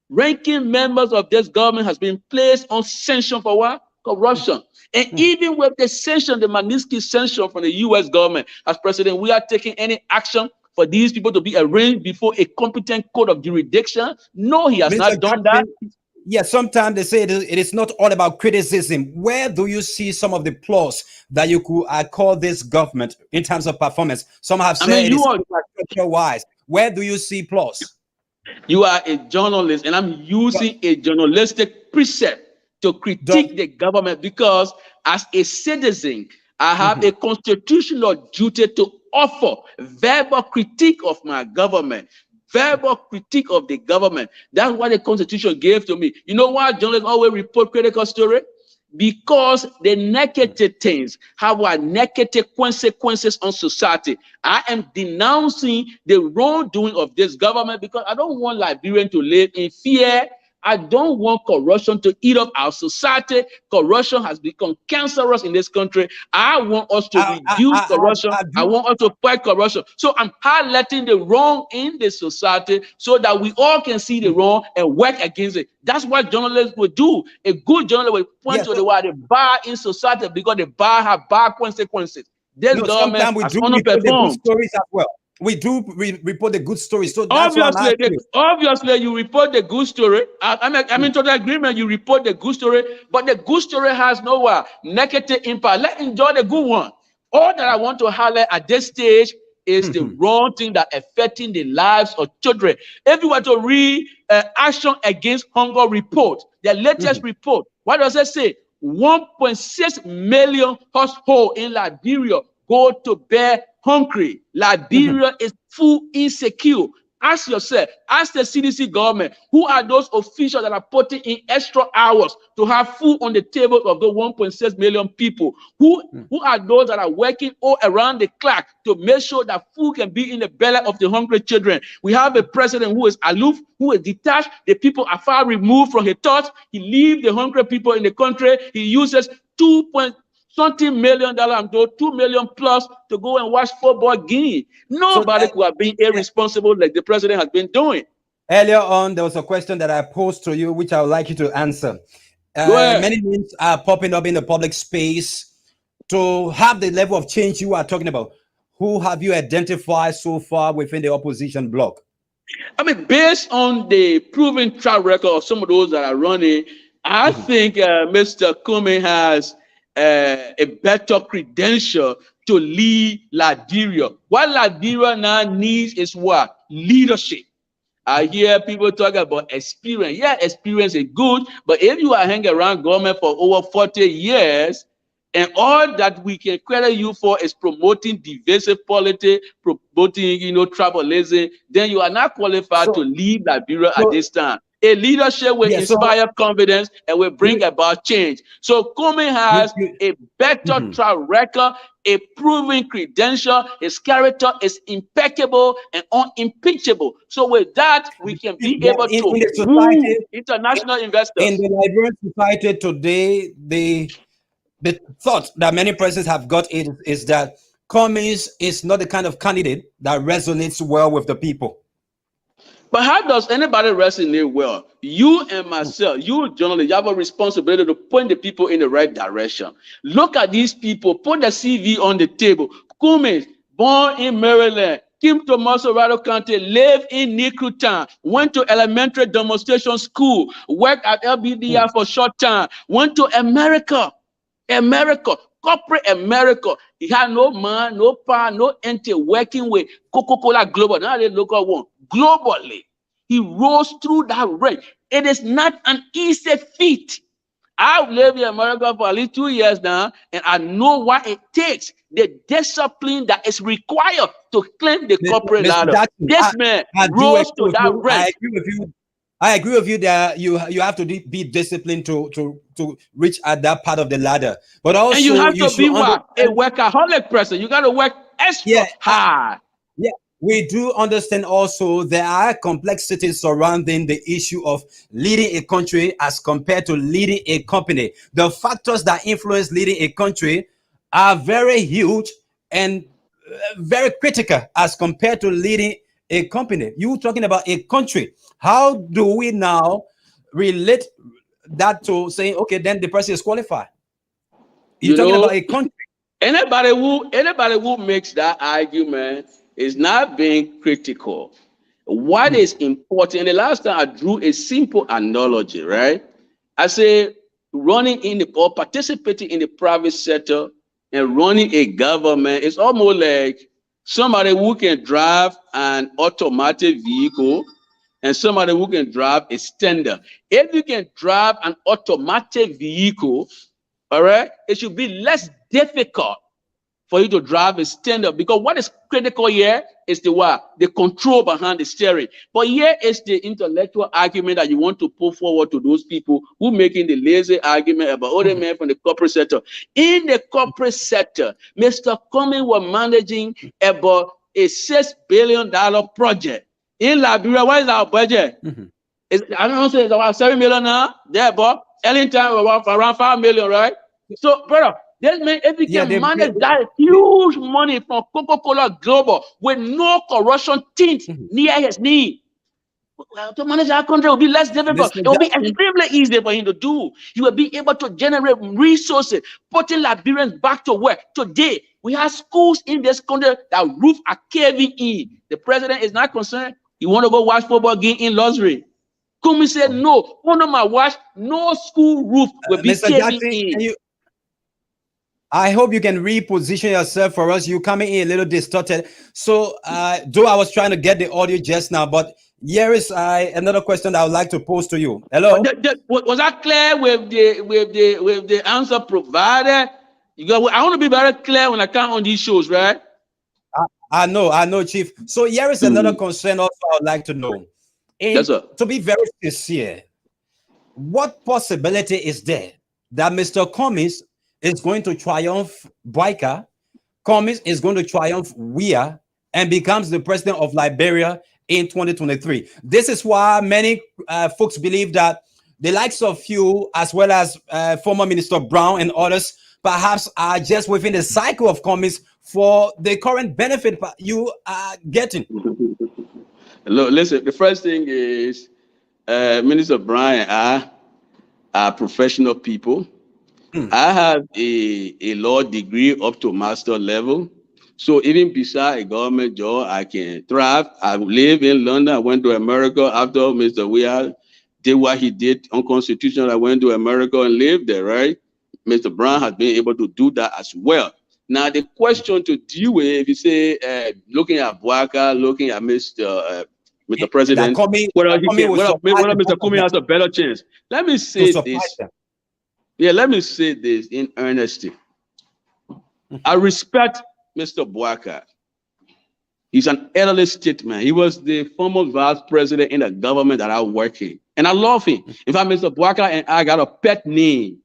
Ranking members of this government has been placed on sanction for what? Corruption. And even with the sanction, the Magnitsky sanction from the U.S. government, as President, we are taking any action for these people to be arraigned before a competent court of jurisdiction? No, he has not done that. Yeah, sometimes they say it is not all about criticism. Where do you see some of the flaws that you could call this government in terms of performance? Some have said it is structure-wise. Where do you see flaws? You are a journalist, and I'm using a journalistic precept to critique the government, because as a citizen, I have a constitutional duty to offer verbal critique of my government, verbal critique of the government. That's what the Constitution gave to me. You know why journalists always report critical story? Because the negative things have negative consequences on society. I am denouncing the wrongdoing of this government, because I don't want Liberians to live in fear. I don't want corruption to eat up our society. Corruption has become cancerous in this country. I want us to reduce corruption. I want us to fight corruption. So I'm highlighting the wrong in the society so that we all can see the wrong and work against it. That's what journalists will do. A good journalist will point to the bad in society because the bad have bad consequences. This government has underperformed. Stories as well. We do report the good stories. So that's obviously, you report the good story. I'm in total agreement. You report the good story, but the good story has no negative impact. Let's enjoy the good one. All that I want to highlight at this stage is the wrong thing that affecting the lives of children. If you were to read Action Against Hunger report, the latest report, what does it say? 1.6 million households in Liberia go to bed hungry. Liberia is food insecure. Ask yourself, ask the CDC government, who are those officials that are putting in extra hours to have food on the table of the 1.6 million people? Who are those that are working all around the clock to make sure that food can be in the belly of the hungry children? We have a president who is aloof, who is detached. The people are far removed from his thoughts. He leaves the hungry people in the country. He uses $2 million, $2 million plus to go and watch football game. Nobody could have been irresponsible like the president has been doing. Earlier on, there was a question that I posed to you, which I would like you to answer. Many names are popping up in the public space to have the level of change you are talking about. Who have you identified so far within the opposition bloc? I mean, based on the proven track record of some of those that are running, I think Mr. Kume has a better credential to lead Liberia. What Liberia now needs is what? Leadership. I hear people talk about experience. Yeah, experience is good, but if you are hanging around government for over 40 years, and all that we can credit you for is promoting divisive politics, promoting, tribalism, then you are not qualified to lead Liberia at this time. A leadership will inspire confidence and will bring about change. So Kume has a better track record, a proven credential. His character is impeccable and unimpeachable. So with that, we can be able to woo international investors. In the Liberian society today, the thought that many persons have got is that Cummings is not the kind of candidate that resonates well with the people. But how does anybody resonate well? You and myself, you journalists, you have a responsibility to point the people in the right direction. Look at these people, put the CV on the table. Cummings, born in Maryland, came to Monserrato County, lived in Nicrutan, went to elementary demonstration school, worked at LBDI for a short time, went to America, corporate America. He had no man, no power, no entity working with Coca-Cola Global, not the local one, globally. He rose through that rank. It is not an easy feat. I've lived in America for at least 2 years now, and I know what it takes, the discipline that is required to climb the corporate ladder. This man rose to that rank. I agree with you that you have to be disciplined to reach at that part of the ladder. But also, and you have to be a workaholic person. You got to work extra hard. Yeah, we do understand also there are complexities surrounding the issue of leading a country as compared to leading a company. The factors that influence leading a country are very huge and very critical as compared to leading a company. You talking about a country. How do we now relate that to saying, okay, then the person is qualified? You're talking about a country. Anybody who makes that argument is not being critical. What is important, and the last time I drew a simple analogy, right? I say running in or participating in the private sector and running a government is almost like somebody who can drive an automatic vehicle and somebody who can drive a standard. If you can drive an automatic vehicle, all right, it should be less difficult for you to drive a standard, because what is critical here is the control behind the steering. But here is the intellectual argument that you want to put forward to those people who making the lazy argument about other men from the corporate sector. In the corporate sector, Mr. Cummings was managing about a $6 billion project. In Liberia, what is our budget? I don't say it's about 7 million now. There, but early time around 5 million, right? So, brother, this man, if we can manage that huge money from Coca-Cola Global with no corruption tint near his knee, well, to manage our country will be less difficult. It will be extremely easy for him to do. He will be able to generate resources, putting Liberians back to work. Today, we have schools in this country that roof are caving in. The president is not concerned. You want to go watch football game in Luxury. Kumi said, no, under my watch, no school roof will be Mr. caving Jackson, in. I hope you can reposition yourself for us. You coming in a little distorted. So, though I was trying to get the audio just now, but here is another question that I would like to pose to you. Hello. Was that clear with the answer provided? I want to be very clear when I come on these shows, right? I know, Chief. So here is another concern also I would like to know. Yes, sir. To be very sincere, what possibility is there that Mr. Cummings is going to triumph Boyka, Cummings is going to triumph Weah, and becomes the president of Liberia in 2023? This is why many folks believe that the likes of you, as well as former Minister Brown and others, perhaps are just within the cycle of Cummings for the current benefit you are getting. Look, listen, the first thing is Minister Brian are professional people. I have a law degree up to master level. So even beside a government job, I can thrive. I live in London. I went to America after Mr. Weah did what he did unconstitutional. I went to America and lived there, right? Mr. Brown has been able to do that as well. Now, the question to deal with, if you say, looking at Boyka, looking at Mr. President, whether Mr. Cummings has a better chance. Let me say this. Yeah, let me say this in earnesty. I respect Mr. Boyka. He's an elderly statesman. He was the former vice president in the government that I work in. And I love him. In fact, Mr. Boyka and I got a pet name,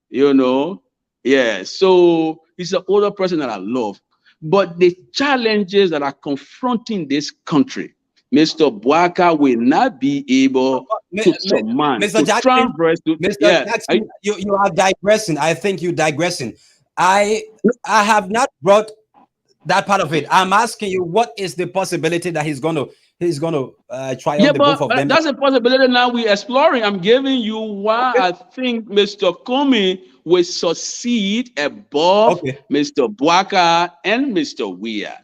you know. Yeah, so he's an older person that I love. But the challenges that are confronting this country, Mr. Boyka will not be able to surmount. Mr. Jackson, you are digressing. I think you're digressing. I have not brought that part of it. I'm asking you, what is the possibility that he's going to try out the both of them? That's a possibility now we're exploring. I'm giving you why I think Mr. Cummings will succeed above Mr. Boyka and Mr. Weah.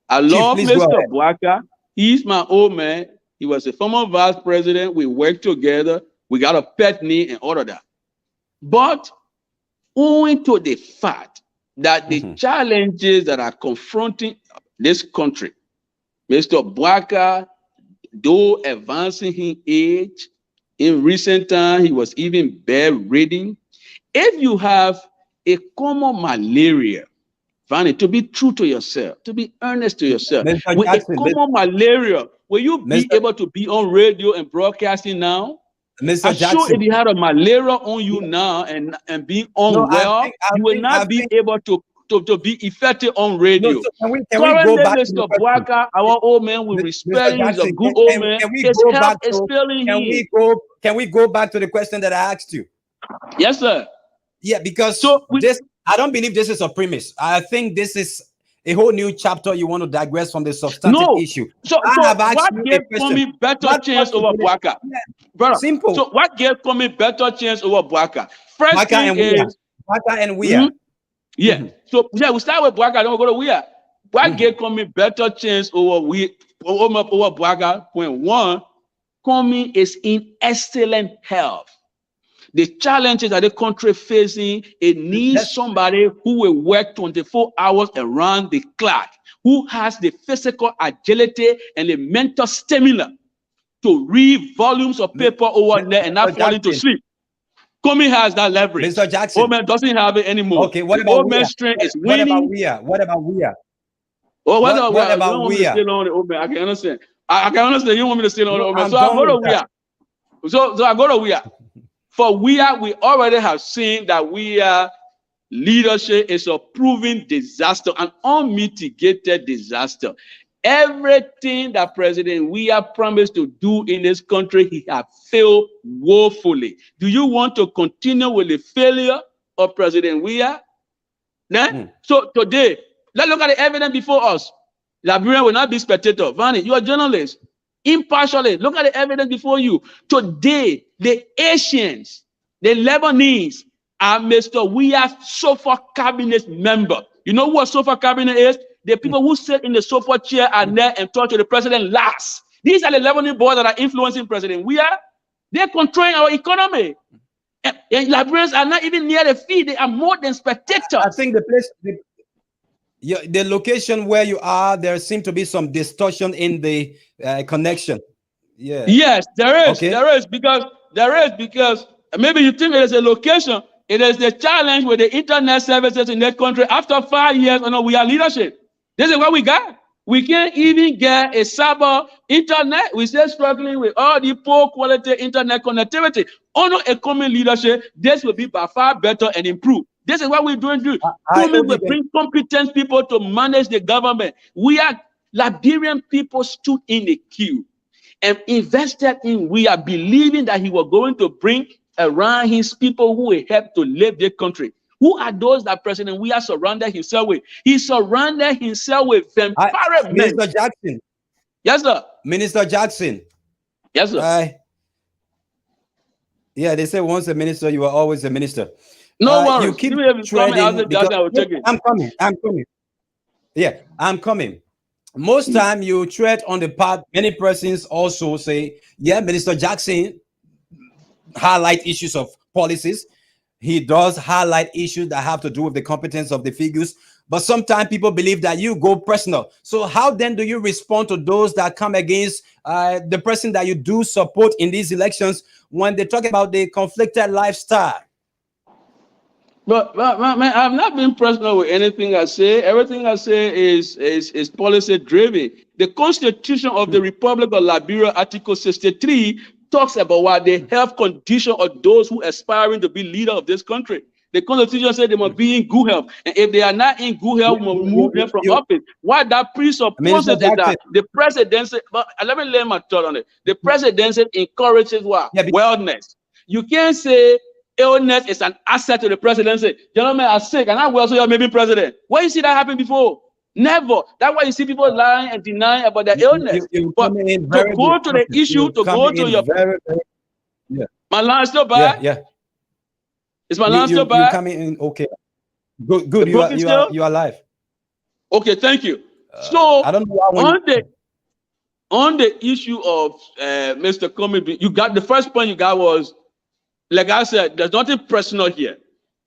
I love Mr. Boyka. He's my old man. He was a former vice president. We worked together. We got a pet name and all of that. But owing to the fact that the challenges that are confronting this country, Mr. Boyka, though advancing in age, in recent time, he was even bedridden. If you have a common malaria, Vanny, to be true to yourself, to be earnest to yourself, with a common malaria, will you be able to be on radio and broadcasting now? I'm sure if you had a malaria on you now and being unwell, you will not be able to be effective on radio. Currently, Mr. Boyka, our old man, we respect him. He's a good old man. His health is failing him. Can we go back to the question that I asked you? Yes, sir. Yeah, because I don't believe this is a premise. I think this is a whole new chapter. You want to digress from the substantive issue. So what gave Cummings better chance over Boyka? Brother, simple. So what gave Cummings better chance over Boyka? First thing is Boyka and Weah. Yeah. So we start with Boyka, then we go to Weah. What gave Cummings better chance over Boyka? Point one, Cummings is in excellent health. The challenges that the country facing, it needs somebody who will work 24 hours around the clock, who has the physical agility and the mental stamina to read volumes of paper over there and not fall into sleep. Cummings has that leverage. Mr. Jackson. Old man doesn't have it anymore. Okay, what about old man's strength is winning. What about Weah? Oh, what about Weah? I can understand. I can understand. You want me to stay on the old man. So I go to Weah. So I go to Weah. For Weah, we already have seen that Weah leadership is a proven disaster, an unmitigated disaster. Everything that President Weah promised to do in this country, he has failed woefully. Do you want to continue with the failure of President Weah? So today, let's look at the evidence before us. Liberian will not be spectator. Vanny, you are a journalist. Impartially, look at the evidence before you. Today, the Asians, the Lebanese, are Mr. Weah's SOFA cabinet member. You know what SOFA cabinet is? The people who sit in the SOFA chair are there and talk to the president last. These are the Lebanese boys that are influencing President Weah. They're controlling our economy. And Liberians are not even near the feet. They are more than spectators. I think the location where you are, there seems to be some distortion in the connection. Yeah. Yes, there is. Okay. There is because maybe you think it is a location. It is the challenge with the internet services in that country. After 5 years, we are leadership. This is what we got. We can't even get a stable internet. We're still struggling with all the poor quality internet connectivity. Under a common leadership, this will be by far better and improved. This is what we're doing. Coming will bring competent people to manage the government. We are Liberian people stood in the queue and invested in. We are believing that he was going to bring around his people who will help to live the country. Who are those that President Weah surrounded himself with? He surrounded himself with vampire men. Minister Jackson. Yes, sir. Minister Jackson. Yes, sir. Yeah, they say once a minister, you are always a minister. No worries. You keep I'm coming. Yeah, I'm coming. Most time you tread on the path. Many persons also say, yeah, Minister Jackson highlight issues of policies. He does highlight issues that have to do with the competence of the figures. But sometimes people believe that you go personal. So how then do you respond to those that come against the person that you do support in these elections when they talk about the conflicted lifestyle? But man, I've not been personal with anything I say. Everything I say is policy driven. The Constitution of the Republic of Liberia, Article 63, talks about what the health condition of those who aspiring to be leader of this country. The Constitution said they must be in good health, and if they are not in good health, we must remove them from office. What that presupposes is that the presidency. But let me lay my thought on it. The presidency encourages what? Wellness. You can't say illness is an asset to the presidency. Gentlemen are sick and not well, so you're maybe president. Where you see that happen before? Never. That's why you see people lying and denying about their illness. But to go to the issue, to go to your. Yeah. My line still bad. Yeah. Is my line still bad? You coming in okay. Good. You are alive. Okay, thank you. So I don't know on the issue of Mr. Comey, you got the first point you got was, like I said, there's nothing personal here.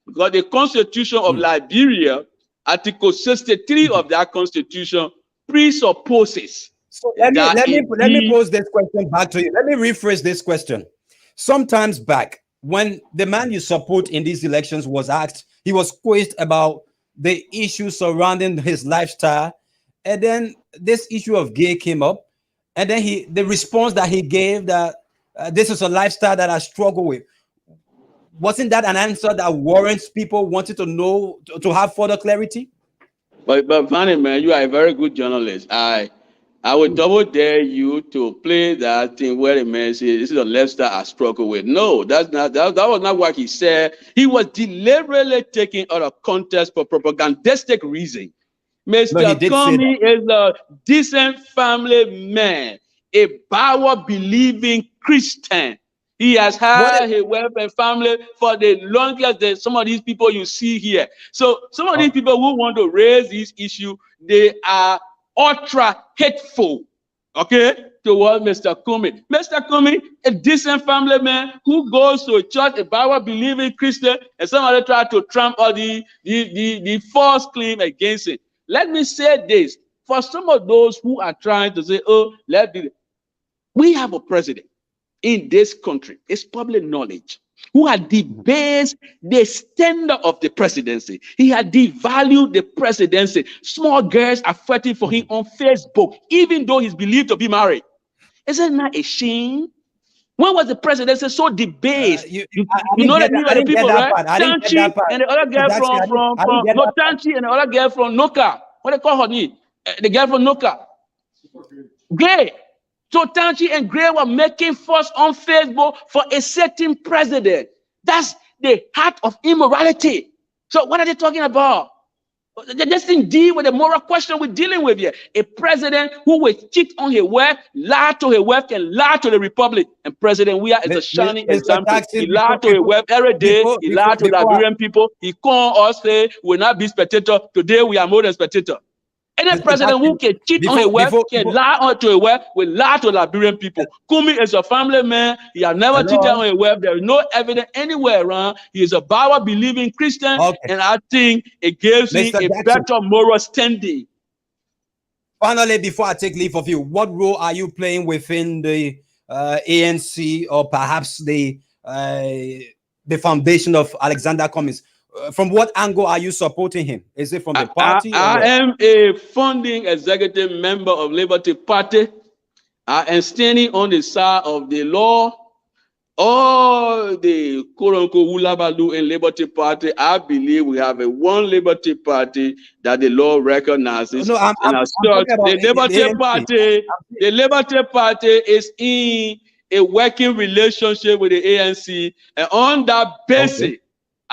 Because the Constitution of Liberia, Article 63 of that Constitution, presupposes. So let me pose this question back to you. Let me rephrase this question. Sometimes back, when the man you support in these elections was asked, he was quizzed about the issues surrounding his lifestyle, and then this issue of gay came up, and then the response that he gave that this is a lifestyle that I struggle with. Wasn't that an answer that warrants people wanting to know, to have further clarity? But Vanny, man, you are a very good journalist. I would double dare you to play that thing where the man says this is a lifestyle I struggle with. No, that was not what he said. He was deliberately taken out of context for propagandistic reason. Mr. Comey is a decent family man, a Bible-believing Christian. He has had his wife and family for the longest than some of these people you see here. So some of these people who want to raise this issue, they are ultra hateful, okay, toward Mr. Comey. Mr. Comey, a decent family man who goes to a church, a Bible-believing Christian, and somebody try to trump all the false claim against him. Let me say this, for some of those who are trying to say, oh, we have a president in this country, it's public knowledge, who had debased the standard of the presidency. He had devalued the presidency. Small girls are fighting for him on Facebook, even though he's believed to be married. Isn't that a shame? When was the presidency so debased? You know that these are the people, right? Tanchi and the other girl Tanchi and the other girl from Noka. What they call her name? The girl from Noka. Gray. Totanchi and Gray were making fuss on Facebook for a certain president. That's the heart of immorality. So what are they talking about? This indeed with the moral question we're dealing with here. A president who will cheat on his wife, lie to his wife, and lie to the republic. And President Weah is a shining Mr. example. Jackson, He lied to his wife every day. He lied to Liberian people. He called us, say, we'll not be spectator. Today we are more than spectator. Any president who can cheat on his wife, can lie on to his wife, will lie to Liberian people. Kumi is a family man. He has never cheated on his wife. There is no evidence anywhere around. He is a Bible-believing Christian, and I think it gives him a better moral standing. Finally, before I take leave of you, what role are you playing within the ANC or perhaps the foundation of Alexander Cummings? From what angle are you supporting him? Is it from the party? I am a founding executive member of Liberty Party. I am standing on the side of the law. All the quote-unquote Wulabalu in Liberty Party, I believe we have a one Liberty Party that the law recognizes. No, and as such, the Liberty Party is in a working relationship with the ANC, and on that basis,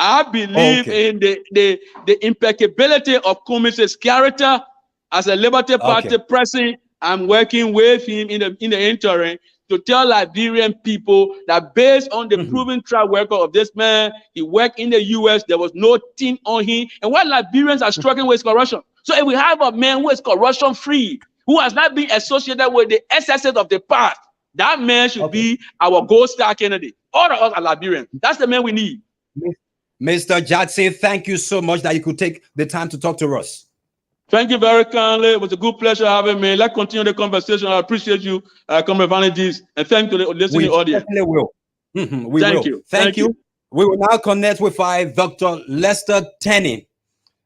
I believe in the impeccability of Cummings' character as a Liberty Party president. I'm working with him in the interim to tell Liberian people that based on the proven track record of this man, he worked in the US, there was no thing on him. And what Liberians are struggling with is corruption. So if we have a man who is corruption free, who has not been associated with the excesses of the past, that man should be our gold star candidate. All of us are Liberians. That's the man we need. Mr. Jackson, thank you so much that you could take the time to talk to us. Thank you very kindly. It was a good pleasure having me. Let's continue the conversation. I appreciate you, Comrade Vanity, and thank you to the listening audience. We definitely will. Thank you. Thank you. We will now connect with Dr. Lester Treanding.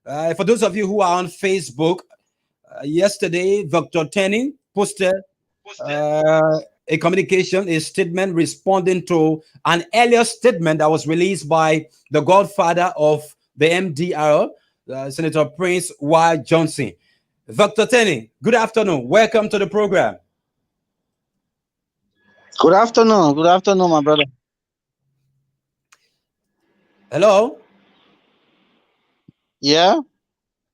For those of you who are on Facebook, yesterday, Dr. Treanding posted a communication, a statement responding to an earlier statement that was released by the godfather of the MDR, Senator Prince Y. Johnson. Dr. Treanding, good afternoon. Welcome to the program. Good afternoon. Good afternoon, my brother. Hello? Yeah?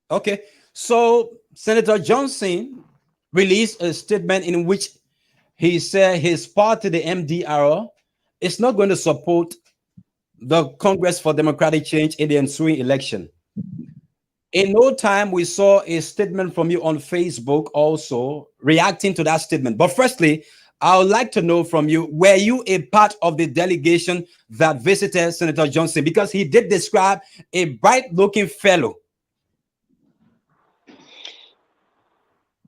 Okay. So, Senator Johnson released a statement in which he said his party, the MDR, is not going to support the Congress for Democratic Change in the ensuing election. In no time, we saw a statement from you on Facebook also reacting to that statement. But firstly, I would like to know from you, were you a part of the delegation that visited Senator Johnson? Because he did describe a bright-looking fellow.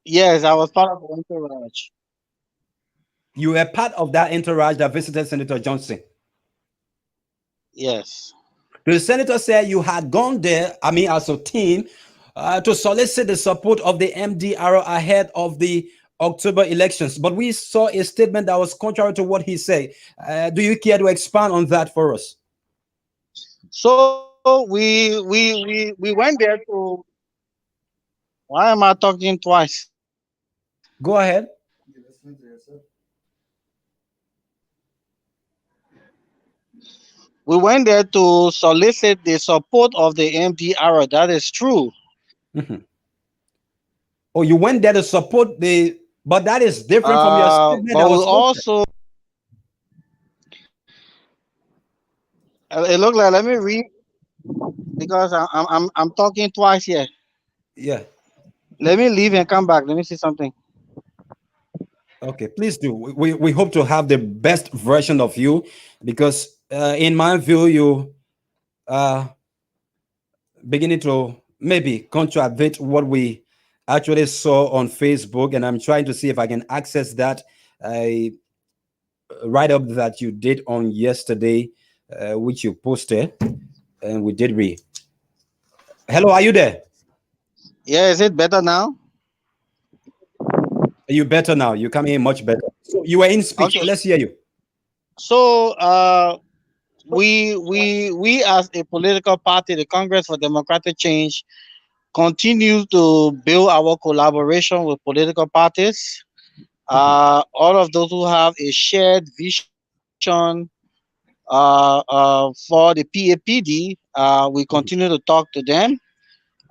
Yes, I was part of the entourage. You were part of that entourage that visited Senator Johnson? Yes. The senator said you had gone there, I mean, as a team, to solicit the support of the MDR ahead of the October elections. But we saw a statement that was contrary to what he said. Do you care to expand on that for us? So we went there to. Why am I talking twice? Go ahead. We went there to solicit the support of the MDR. That is true. Oh, you went there to support the, but that is different from your statement. But we also, it looked like, let me read, because I'm talking twice here. Yeah. Let me leave and come back. Let me see something. Okay, please do. We hope to have the best version of you, because in my view, you are beginning to maybe contradict what we actually saw on Facebook, and I'm trying to see if I can access that write-up that you did on yesterday, which you posted, and we did read. Hello, are you there? Yeah, is it better now? You better now. You come in much better. So you were in speech. Okay. Let's hear you. So we as a political party, the Congress for Democratic Change, continue to build our collaboration with political parties. All of those who have a shared vision for the PAPD, we continue to talk to them.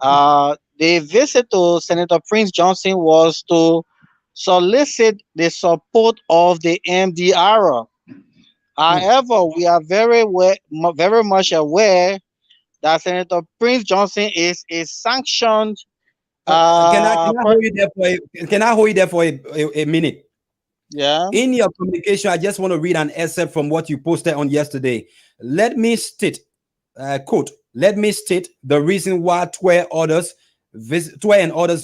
The visit to Senator Prince Johnson was to solicit the support of the MDR. However, we are very much aware that Senator Prince Johnson is a sanctioned. Can I hold you there for a minute? Yeah. In your communication, I just want to read an excerpt from what you posted on yesterday. Let me state, quote, let me state the reason why Twe and others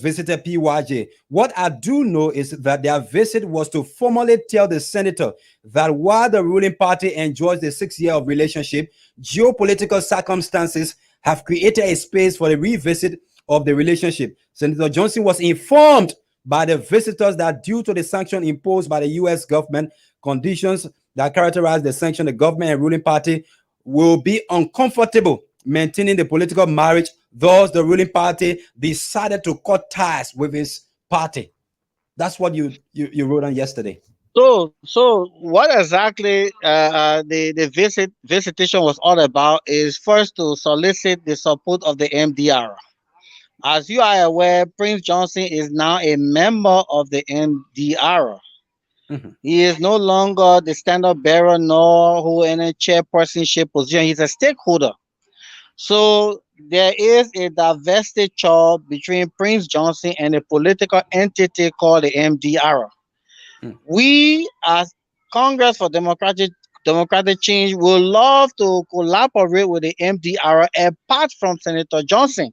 visited PYJ. What I do know is that their visit was to formally tell the senator that while the ruling party enjoys the 6 year of relationship, geopolitical circumstances have created a space for the revisit of the relationship. Senator Johnson was informed by the visitors that due to the sanction imposed by the U.S. government, conditions that characterize the sanction, the government and ruling party will be uncomfortable maintaining the political marriage. Thus, the ruling party decided to cut ties with his party. That's what you wrote on yesterday. So what exactly the visitation was all about is first to solicit the support of the MDR. As you are aware, Prince Johnson is now a member of the MDR. He is no longer the standard bearer nor who in a chairpersonship position. He's a stakeholder. So there is a divestiture between Prince Johnson and a political entity called the MDR. We, as Congress for Democratic Change, would love to collaborate with the MDR apart from Senator Johnson.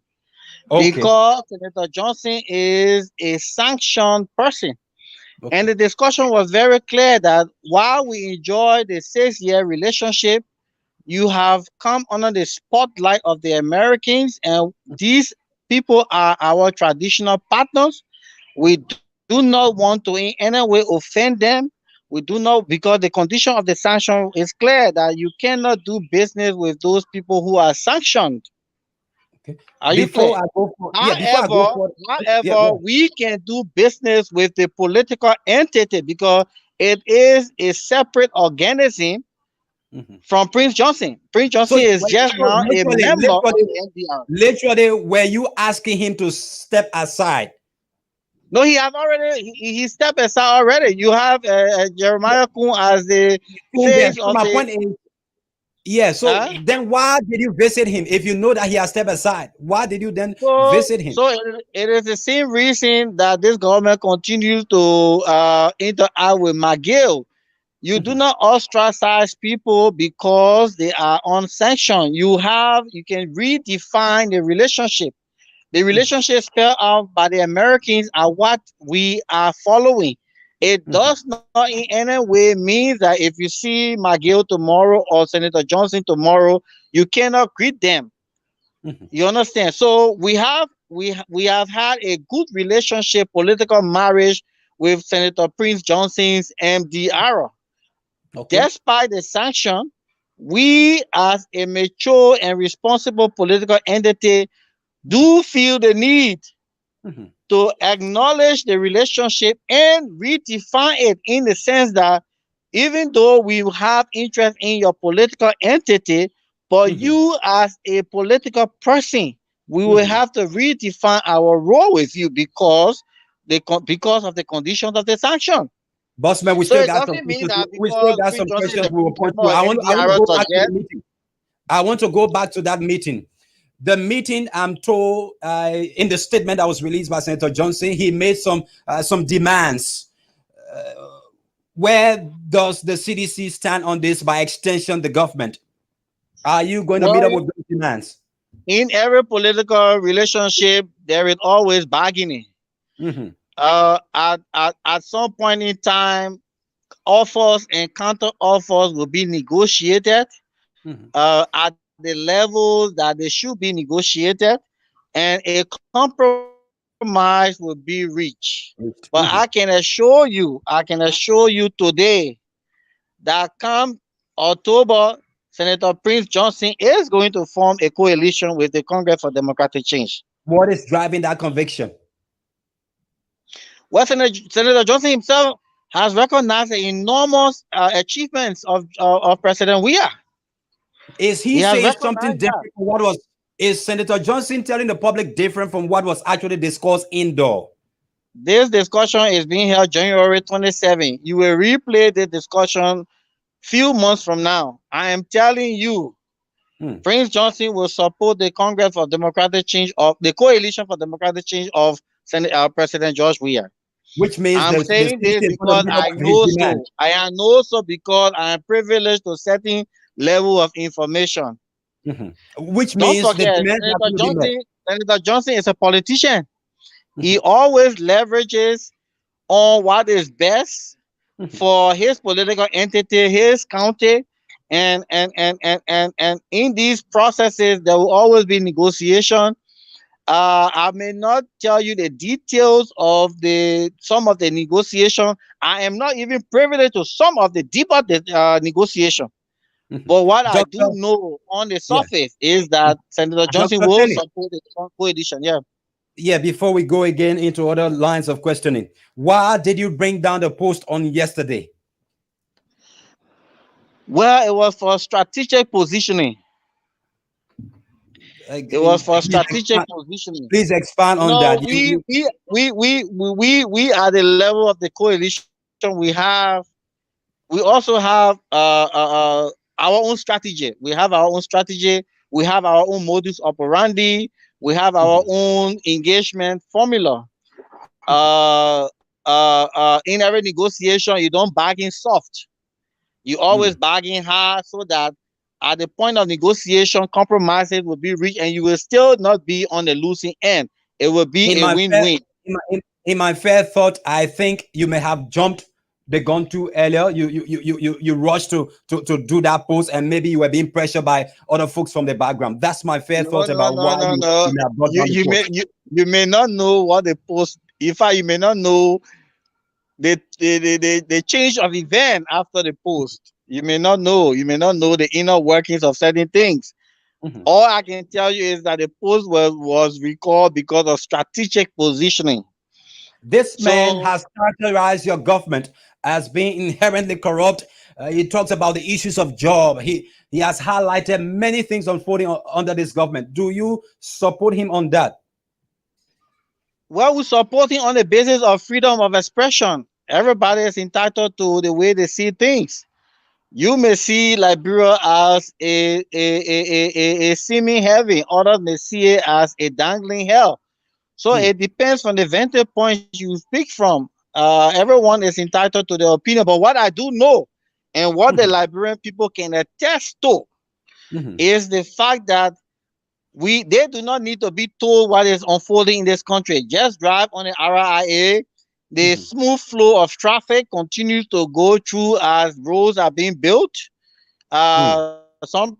Because Senator Johnson is a sanctioned person. And the discussion was very clear that while we enjoy the 6 year relationship, you have come under the spotlight of the Americans, and these people are our traditional partners. We do not want to in any way offend them. We do not, because the condition of the sanction is clear that you cannot do business with those people who are sanctioned. Are you clear? However, we can do business with the political entity because it is a separate organism from Prince Johnson. Prince Johnson is just now a member of the MDR. Literally, were you asking him to step aside? No, he has already. He stepped aside already. You have Jeremiah Kuhn as the face of my the. Point is, so then why did you visit him if you know that he has stepped aside? Why did you then visit him? So it is the same reason that this government continues to interact with McGill. You do not ostracize people because they are unsanctioned. You can redefine the relationship. The relationship spelled out by the Americans are what we are following. It does not in any way mean that if you see McGill tomorrow or Senator Johnson tomorrow, you cannot greet them. You understand? So we have had a good relationship, political marriage with Senator Prince Johnson's MDR. Despite the sanction, we as a mature and responsible political entity do feel the need to acknowledge the relationship and redefine it in the sense that even though we have interest in your political entity, but you as a political person, we will have to redefine our role with you because of the conditions of the sanction. Bossman, we still got some questions. We still got some questions we will point to. I want to go back to the meeting. I want to go back to that meeting. The meeting, I'm told, in the statement that was released by Senator Johnson, he made some demands. Where does the CDC stand on this? By extension, the government. Are you going to meet up with those demands? In every political relationship, there is always bargaining. At some point in time, offers and counter offers will be negotiated at the levels that they should be negotiated, and a compromise will be reached. But I can assure you today that come October, Senator Prince Johnson is going to form a coalition with the Congress for Democratic Change. What is driving that conviction? Well, Senator Johnson himself has recognized the enormous achievements of President Weah. Is He he has saying something recognized that. different from what was? Is Senator Johnson telling the public different from what was actually discussed indoor? This discussion is being held January 27. You will replay the discussion few months from now. I am telling you, Prince Johnson will support the Congress for Democratic Change of the Coalition for Democratic Change of President George Weah. Which means I'm the saying state this is going to because live up I to his know demand. so. I know so because I am privileged to certain level of information. Which Don't means the forget, demands are going to be met. Senator Johnson is a politician. He always leverages on what is best for his political entity, his county, and in these processes there will always be negotiation. I may not tell you the details of the some of the negotiation. I am not even privileged to some of the deeper negotiation. But what I do Doctor, know on the yeah, surface is that Senator Johnson Doctor will Tenny. support the coalition. Yeah. Yeah, before we go again into other lines of questioning, why did you bring down the post on yesterday? Well, it was for strategic positioning. It was for strategic positioning. Please expand on No, that. we at the level of the coalition, we also have our own strategy. We have our own strategy. We have our own modus operandi. We have our own engagement formula. In every negotiation, you don't bargain soft. You always bargain hard so that at the point of negotiation, compromises will be reached, and you will still not be on the losing end. It will be in a my fair, win-win. in my fair thought, I think you may have jumped the gun too earlier. You rushed to do that post, and maybe you were being pressured by other folks from the background. That's my fair No, thought no, about no, why no, you no. may have brought You down the you may post. you may not know what the post. In fact, you may not know the change of event after the post. You may not know. You may not know the inner workings of certain things. All I can tell you is that the post was recalled because of strategic positioning. This man So, has characterized your government as being inherently corrupt. He talks about the issues of job. He has highlighted many things unfolding under this government. Do you support him on that? well, we're supporting on the basis of freedom of expression. Everybody is entitled to the way they see things. You may see Liberia as a seeming heaven, others may see it as a dangling hell. So it depends on the vantage point you speak from. Everyone is entitled to their opinion, but what I do know and what the Liberian people can attest to is the fact that they do not need to be told what is unfolding in this country. Just drive on the RIA. The smooth flow of traffic continues to go through as roads are being built. Sometimes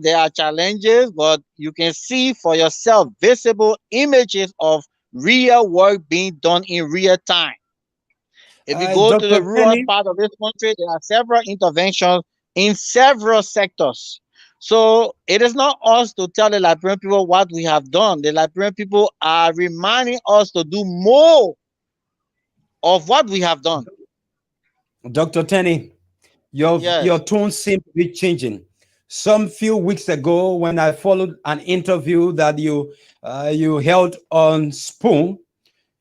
there are challenges, but you can see for yourself visible images of real work being done in real time. If you go to the Dr. rural part Penny, of this country, there are several interventions in several sectors. So it is not us to tell the Liberian people what we have done. The Liberian people are reminding us to do more of what we have done. Dr. Tenny, your Yes. tone seems to be changing. Some few weeks ago, when I followed an interview that you held on Spoon,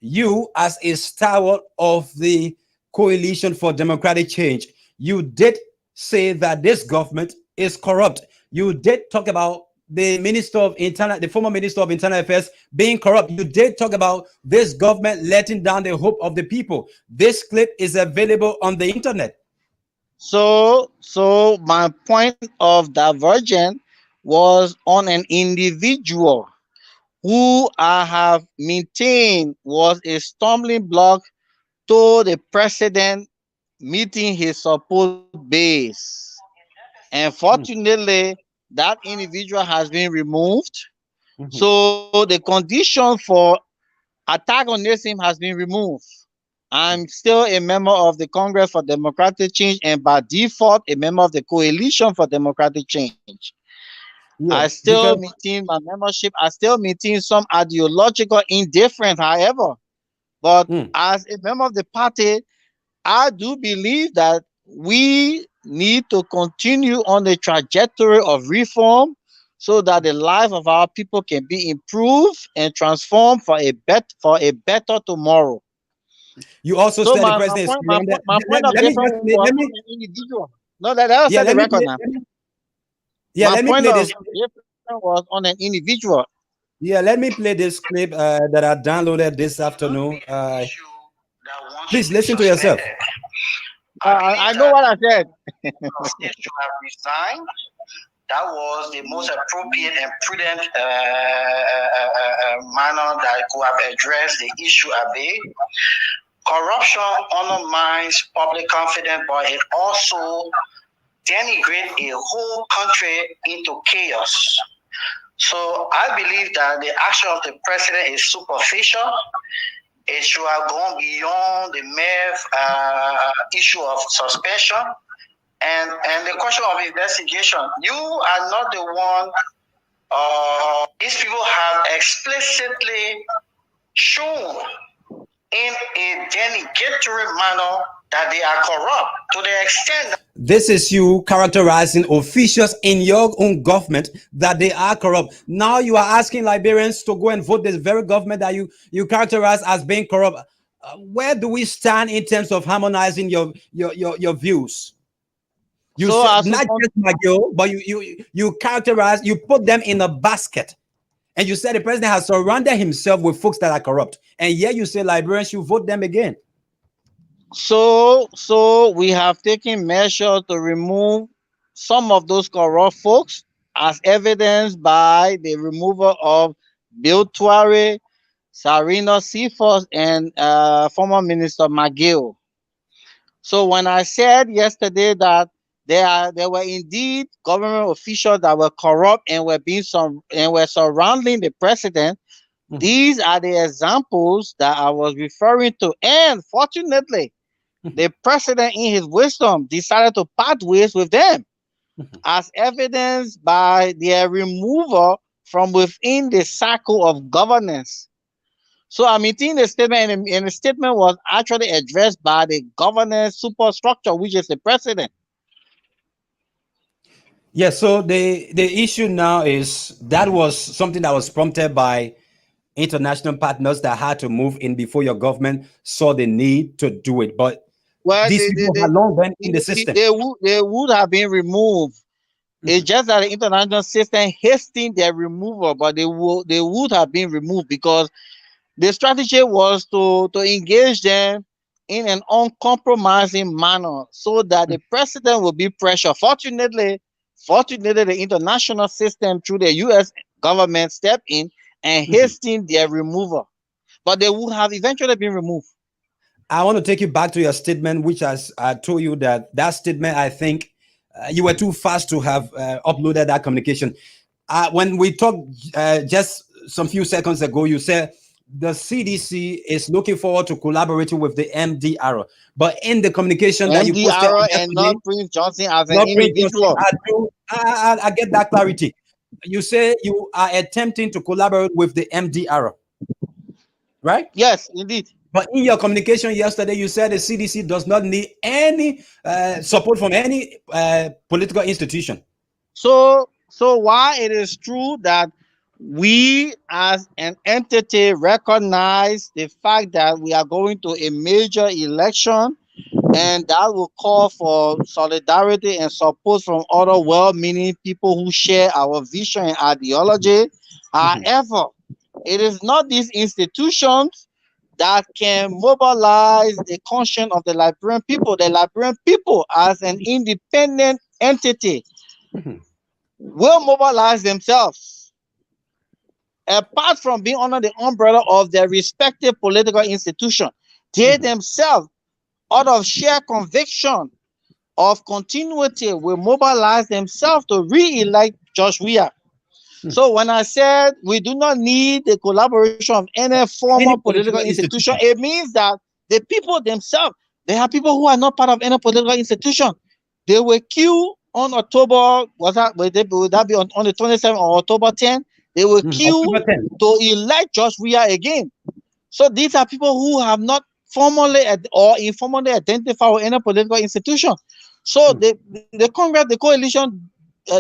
you, as a stalwart of the Coalition for Democratic Change, you did say that this government is corrupt. You did talk about the former Minister of Internal Affairs being corrupt. You did talk about this government letting down the hope of the people. This clip is available on the internet. So my point of divergence was on an individual who I have maintained was a stumbling block to the president meeting his supposed base. And fortunately, that individual has been removed. So the condition for antagonism has been removed. I'm still a member of the Congress for Democratic Change and by default a member of the Coalition for Democratic Change. Yeah, I still because maintain my membership. I still maintain some ideological indifference, however. But as a member of the party, I do believe that we need to continue on the trajectory of reform so that the life of our people can be improved and transformed for a better tomorrow. you also So said the my, my president is point my surrounded. point my point of Let me difference just play. was Let on me an individual. No, that yeah. set the Let me record play. now. Yeah, My let me point play of this. difference was on an individual. Yeah, let me play this clip that I downloaded this afternoon. Please listen to yourself. I know what I said. State should have resigned. That was the most appropriate and prudent manner that could have addressed the issue at bay. Corruption undermines public confidence, but it also denigrates a whole country into chaos. So I believe that the action of the president is superficial. It should have gone beyond the mere issue of suspension. And the question of investigation, you are not the one. These people have explicitly shown in a denigatory manner that they are corrupt to the extent that This is you characterizing officials in your own government that they are corrupt. Now you are asking Liberians to go and vote this very government that you characterize as being corrupt. Where do we stand in terms of harmonizing your views? You So said as not just McGill, but you characterize, you put them in a basket. And you said the president has surrounded himself with folks that are corrupt. And yet you say Liberians should vote them again. So we have taken measures to remove some of those corrupt folks, as evidenced by the removal of Bill Tuare, Sarina Cephas, and former Minister McGill. So when I said yesterday that there were indeed government officials that were corrupt and were surrounding the president, these are the examples that I was referring to. And fortunately, the president, in his wisdom, decided to part ways with them, as evidenced by their removal from within the circle of governance. So I'm maintaining the statement, and the statement was actually addressed by the governance superstructure, which is the president. Yeah, so the issue now is that was something that was prompted by international partners that had to move in before your government saw the need to do it. But Well, these people had long been in the system. they would have been removed. It's just that the international system hastened their removal, but they would have been removed because the strategy was to engage them in an uncompromising manner so that the president will be pressured. Fortunately, the international system through the U.S. government stepped in and hastened their removal, but they would have eventually been removed. I want to take you back to your statement, which I told you that statement, I think you were too fast to have uploaded that communication. When we talked just some few seconds ago, you said the CDC is looking forward to collaborating with the MDR. But in the communication that you posted MDR and yesterday, not Prince Johnson as an not Prince Johnson, individual. I get that clarity. You say you are attempting to collaborate with the MDR, right? Yes, indeed. But in your communication yesterday, you said the CDC does not need any support from any political institution. So while it is true that we as an entity recognize the fact that we are going to a major election, and that will call for solidarity and support from other well-meaning people who share our vision and ideology. However, it is not these institutions that can mobilize the conscience of the Liberian people. The Liberian people, as an independent entity, will mobilize themselves apart from being under the umbrella of their respective political institution. They themselves, out of sheer conviction of continuity, will mobilize themselves to re-elect Josh Weah. So when I said we do not need the collaboration of any formal political institution, it means that the people themselves, they are people who are not part of any political institution. They will queue on October, would that be on the 27th or October 10th? They will queue October 10th. to elect George Weah again. So these are people who have not formally or informally identified with any political institution. So the Congress, the coalition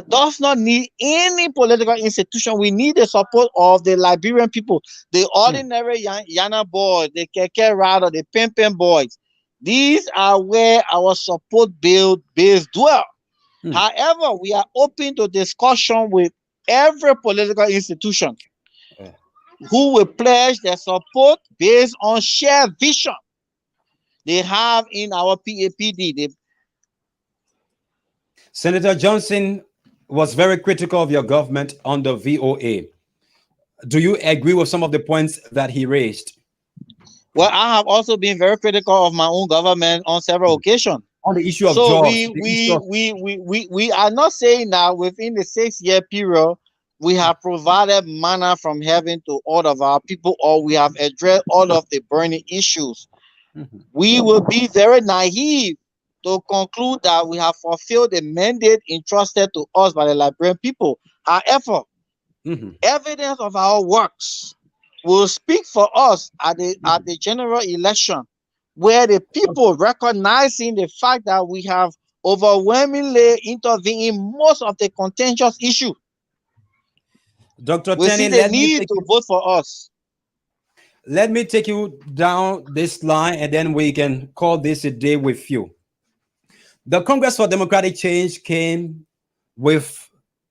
does not need any political institution. We need the support of the Liberian people, the ordinary Yana boys, the Keke Rider, the Pimpin boys. These are where our support base dwell. However, we are open to discussion with every political institution who will pledge their support based on shared vision they have in our PAPD. Senator Johnson was very critical of your government on the VOA. Do you agree with some of the points that he raised? Well, I have also been very critical of my own government on several occasions. On the issue of So jobs. we are not saying that within the 6-year period we have provided manna from heaven to all of our people, or we have addressed all of the burning issues. We will be very naive to conclude that we have fulfilled the mandate entrusted to us by the Liberian people. However, evidence of our works will speak for us at the general election, where the people recognizing the fact that we have overwhelmingly intervened in most of the contentious issues. Dr. We see the need to vote for us. Let me take you down this line and then we can call this a day with you. The Congress for Democratic Change came with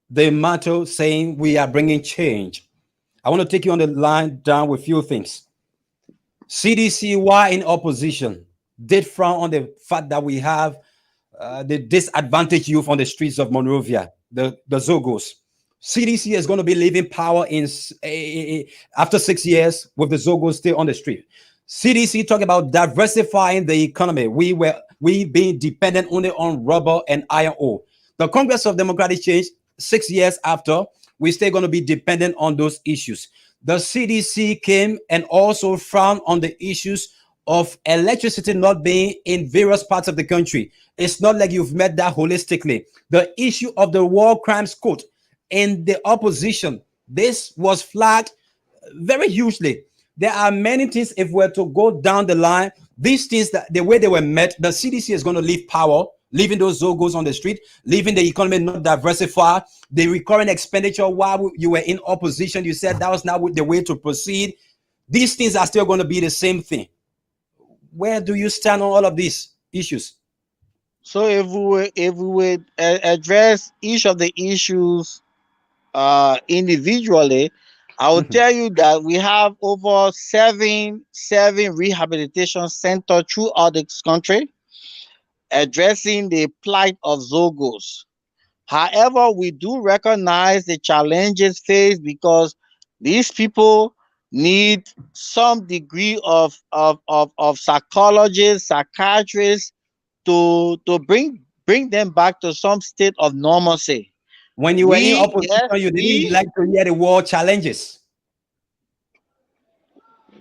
the motto saying we are bringing change. I want to take you on the line down with a few things. CDC, while in opposition, did frown on the fact that we have the disadvantaged youth on the streets of Monrovia, the Zogos. CDC is going to be leaving power in after 6 years with the Zogos still on the street. CDC talk about diversifying the economy. We being dependent only on rubber and iron ore. The Congress of Democratic Change, 6 years after, we're still going to be dependent on those issues. The CDC came and also frowned on the issues of electricity not being in various parts of the country. It's not like you've met that holistically. The issue of the war crimes court in the opposition, this was flagged very hugely. There are many things, if we're to go down the line, these things, that the way they were met, the CDC is going to leave power, leaving those Zogos on the street, leaving the economy not diversified, the recurring expenditure while you were in opposition, you said that was not the way to proceed. These things are still going to be the same thing. Where do you stand on all of these issues? So if we would address each of the issues individually, I will tell you that we have over seven rehabilitation centers throughout this country addressing the plight of Zogos. However, we do recognize the challenges faced because these people need some degree of psychologists, psychiatrists to bring them back to some state of normalcy. When you were in opposition, you didn't like to hear the war challenges.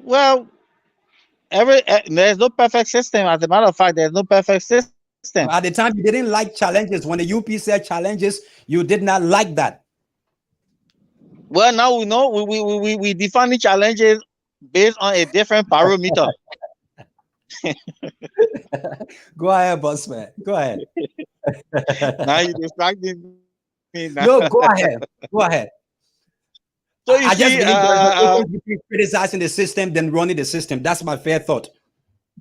Well, there's no perfect system. As a matter of fact, there's no perfect system. At the time, you didn't like challenges. When the UP said challenges, you did not like that. Well, now we know we define the challenges based on a different parameter. Go ahead, boss man. Go ahead. Now you're distracting me. Now. No, go ahead. Go ahead. So you I see, just believe criticizing the system than running the system. That's my fair thought.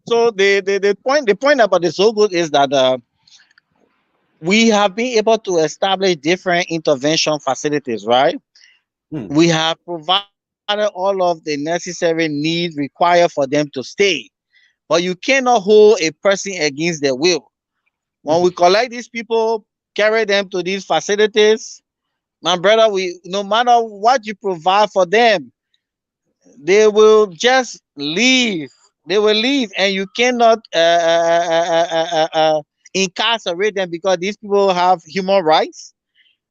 So the point about the Zogos is that we have been able to establish different intervention facilities, right? We have provided all of the necessary needs required for them to stay, but you cannot hold a person against their will. When we collect these people, carry them to these facilities, my brother, no matter what you provide for them, they will just leave. They will leave, and you cannot incarcerate them because these people have human rights.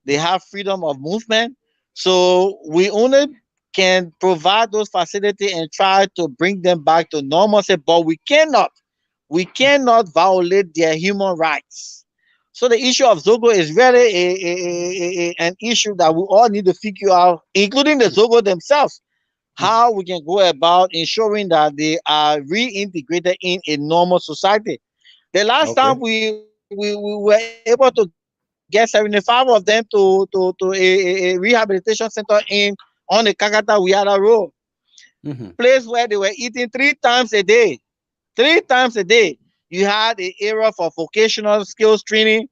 They have freedom of movement. So we only can provide those facilities and try to bring them back to normalcy, but we cannot violate their human rights. So the issue of Zogo is really an issue that we all need to figure out, including the Zogo themselves, how we can go about ensuring that they are reintegrated in a normal society. The last time we were able to get 75 of them to a rehabilitation center on the Kakata Wiara Road, place where they were eating 3 times a day. 3 times a day. You had an area for vocational skills training.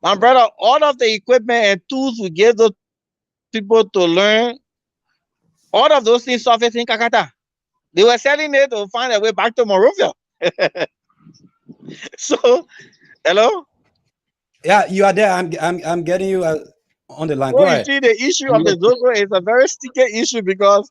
My brother, all of the equipment and tools we gave those people to learn, all of those things surface in Kakata. They were selling it to find a way back to Monrovia. So, hello? Yeah, you are there. I'm getting you on the line. So Go you ahead. see, the issue of the Zogo is a very sticky issue because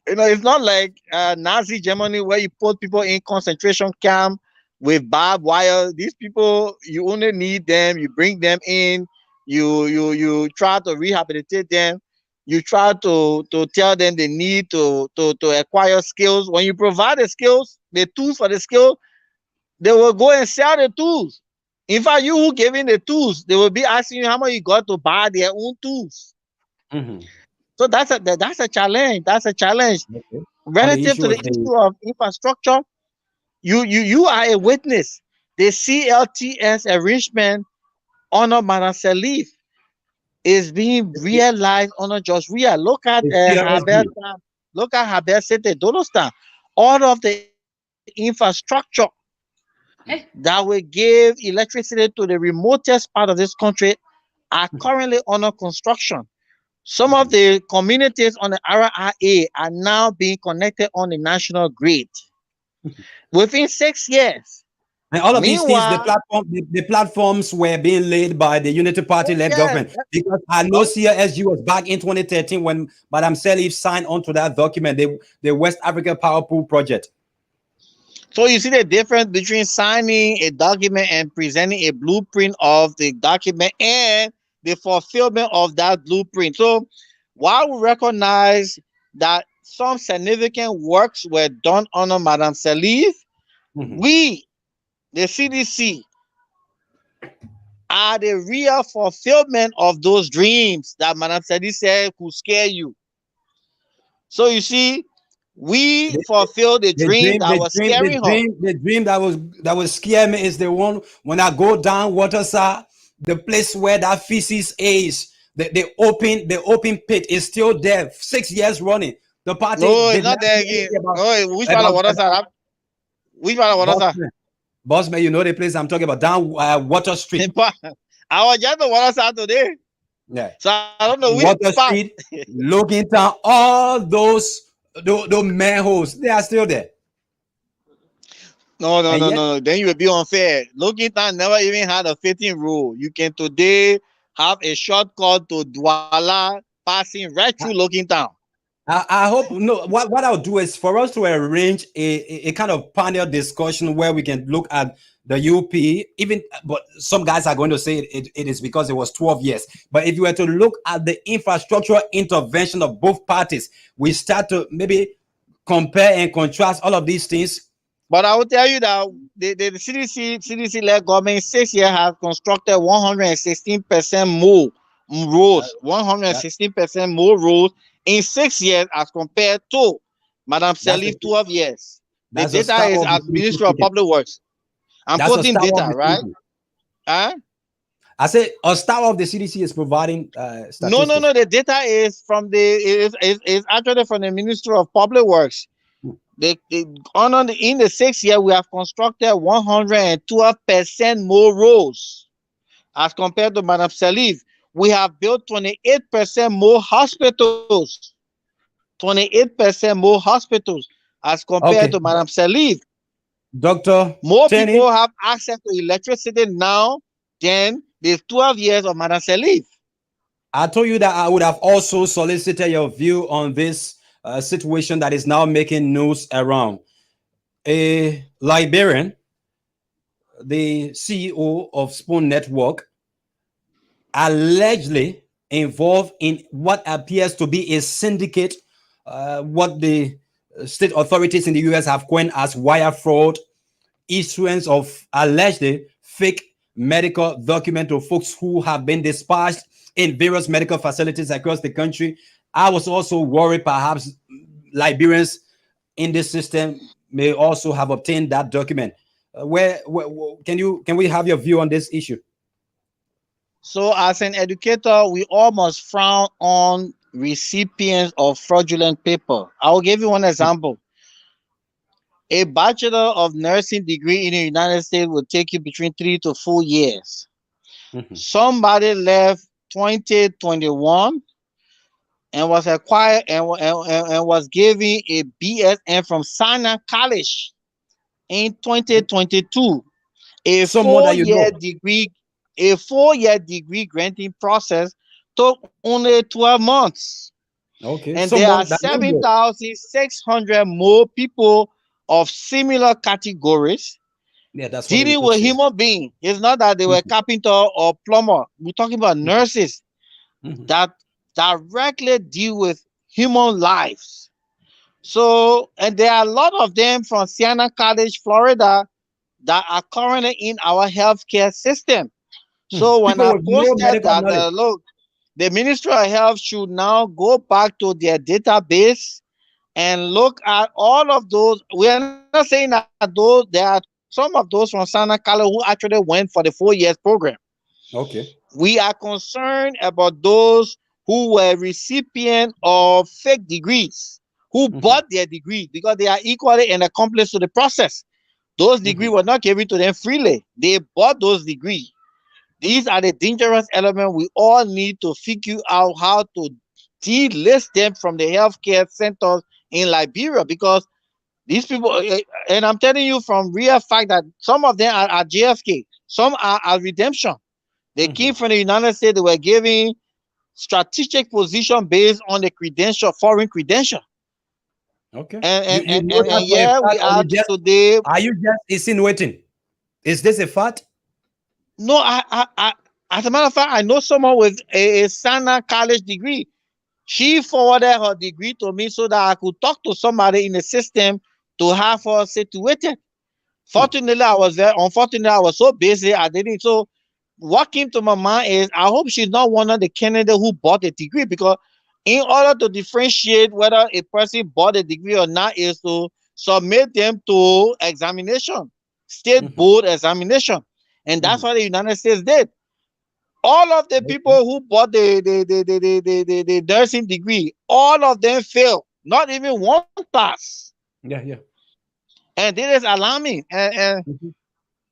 it's not like Nazi Germany where you put people in concentration camp with barbed wire. These people, you only need them. You bring them in. You try to rehabilitate them. You try to tell them they need to acquire skills. When you provide the skills, the tools for the skill, they will go and sell the tools. In fact, you who giving the tools, they will be asking you how much you got to buy their own tools. So that's a challenge. That's a challenge On the relative issue to the of the issue of infrastructure. You are a witness. The CLTS arrangement under Madam Salif is being realized under Just Ria. Look at Haber, CRSG. look at Haber City, Donostan. All of the infrastructure that will give electricity to the remotest part of this country are currently under construction. Some of the communities on the RIA are now being connected on the national grid within 6 years. And all of these things, Meanwhile, the platforms were being laid by the Unity Party led yes, government. Because I know CRSG was back in 2013 when Madam Salif signed onto that document, the West Africa Power Pool project. so you see the difference between signing a document and presenting a blueprint of the document and the fulfillment of that blueprint. So while we recognize that some significant works were done under Madam Salif, we, the CDC, are the real fulfillment of those dreams that Madam Salif said could scare you. So you see, we fulfill the dream that was scaring her. The dream that was scare me is the one when I go down Waterside, the place where that feces is, the open pit is still there, 6 years running. The party No, it's did not not there do again. anything No, which part of Waterside? Which part of Waterside? Bossman, you know the place I'm talking about, down Water Street. I was just on Waterside today. Yeah. So I don't know which Water part. Street, looking down, all those manholes, they are still there. No. Then you will be unfair. Looking Town never even had a fitting rule. You can today have a shortcut to Douala passing right through Looking Town. I hope no. What I'll do is for us to arrange a kind of panel discussion where we can look at the UP. Even, but some guys are going to say it is because it was 12 years. But if you were to look at the infrastructural intervention of both parties, we start to maybe compare and contrast all of these things. But I will tell you that the CDC-led government 6 years has constructed 116% more roads, 116% more roads in 6 years as compared to Madam Salif 12 years. The data is at Ministry of Public Works. I'm quoting data, right? Huh? I said a star of the CDC is providing statistics. No. The data is from is actually from the Ministry of Public Works. In the 6 year, we have constructed 112% more roads as compared to Madam Salif. We have built 28% more hospitals. 28% more hospitals as compared to Madam Salif. Dr. More Tenny, people have access to electricity now than the 12 years of Madam Salif. I told you that I would have also solicited your view on this situation that is now making news around. A Liberian, the CEO of Spoon Network, allegedly involved in what appears to be a syndicate, what the state authorities in the US have coined as wire fraud, issuance of allegedly fake medical document to folks who have been dispatched in various medical facilities across the country. I was also worried perhaps Liberians in this system may also have obtained that document. Can we have your view on this issue? So, as an educator, we all must frown on recipients of fraudulent paper. I will give you one example. A bachelor of nursing degree in the United States will take you between 3 to 4 years. Somebody left 2021 and was acquired and was given a BSN from Sinai College in 2022. A Someone that you know. a 4-year degree granting process took only 12 months. Okay. And there are Someone that you know. 7,600 more people of similar categories Yeah, that's what the dealing report with says. human beings. It's not that they were carpenter or plumber. We're talking about nurses that directly deal with human lives. So, and there are a lot of them from Siena College, Florida, that are currently in our healthcare system. So when People I with no posted medical that, knowledge. look, the Ministry of Health should now go back to their database and look at all of those. We are not saying that there are some of those from Santa Cala who actually went for the 4 years program. Okay. We are concerned about those who were recipients of fake degrees, who bought their degree because they are equally an accomplice to the process. Those degrees were not given to them freely. They bought those degrees. These are the dangerous elements we all need to figure out how to delist them from the healthcare centers in Liberia, because these people, and I'm telling you from real fact that some of them are at JFK, some are at Redemption. They came from the United States, they were given strategic position based on the credential, foreign credential. Okay. And You know that for a yeah, we fact, or are today. are you just insinuating? Is this a fact? No, as a matter of fact, I know someone with a Sana College degree. She forwarded her degree to me so that I could talk to somebody in the system to have her situated. Unfortunately, I was so busy, I didn't. So what came to my mind is I hope she's not one of the candidates who bought a degree, because in order to differentiate whether a person bought a degree or not is to submit them to examination, state board examination. And that's what the United States did. All of the people who bought the nursing degree, all of them failed. Not even one pass. Yeah. And this is alarming. And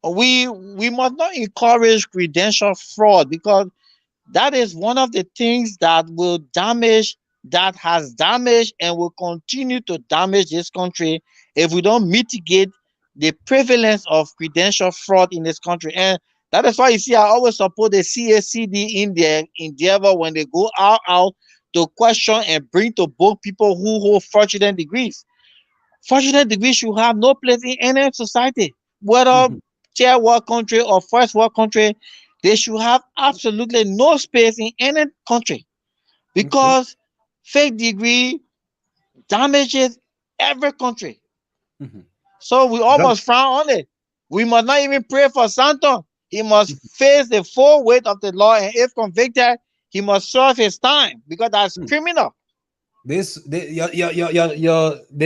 we must not encourage credential fraud, because that is one of the things that will damage, that has damaged and will continue to damage this country if we don't mitigate the prevalence of credential fraud in this country. And that is why you see I always support the CACD in their endeavor when they go out to question and bring to book people who hold fraudulent degrees. Fraudulent degrees should have no place in any society, whether third world country or first world country. They should have absolutely no space in any country, because fake degree damages every country. So we almost frown on it. We must not even pray for Santon. He must face the full weight of the law, and if convicted, he must serve his time, because that's criminal. The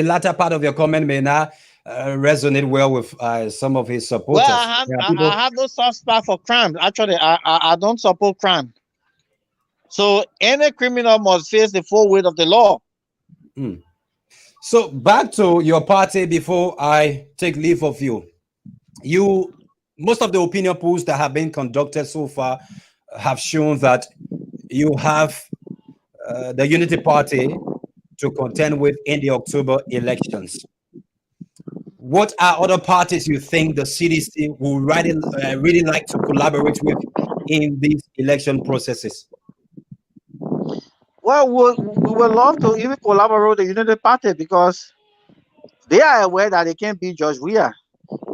latter part of your comment may not resonate well with some of his supporters. Well, I have no soft spot for crime. Actually, I don't support crime. So any criminal must face the full weight of the law. So back to your party before I take leave of you. Most of the opinion polls that have been conducted so far have shown that you have the Unity Party to contend with in the October elections. What are other parties you think the CDC will really like to collaborate with in these election processes? Well, we would love to even collaborate with the United Party, because they are aware that they can't beat George Weah.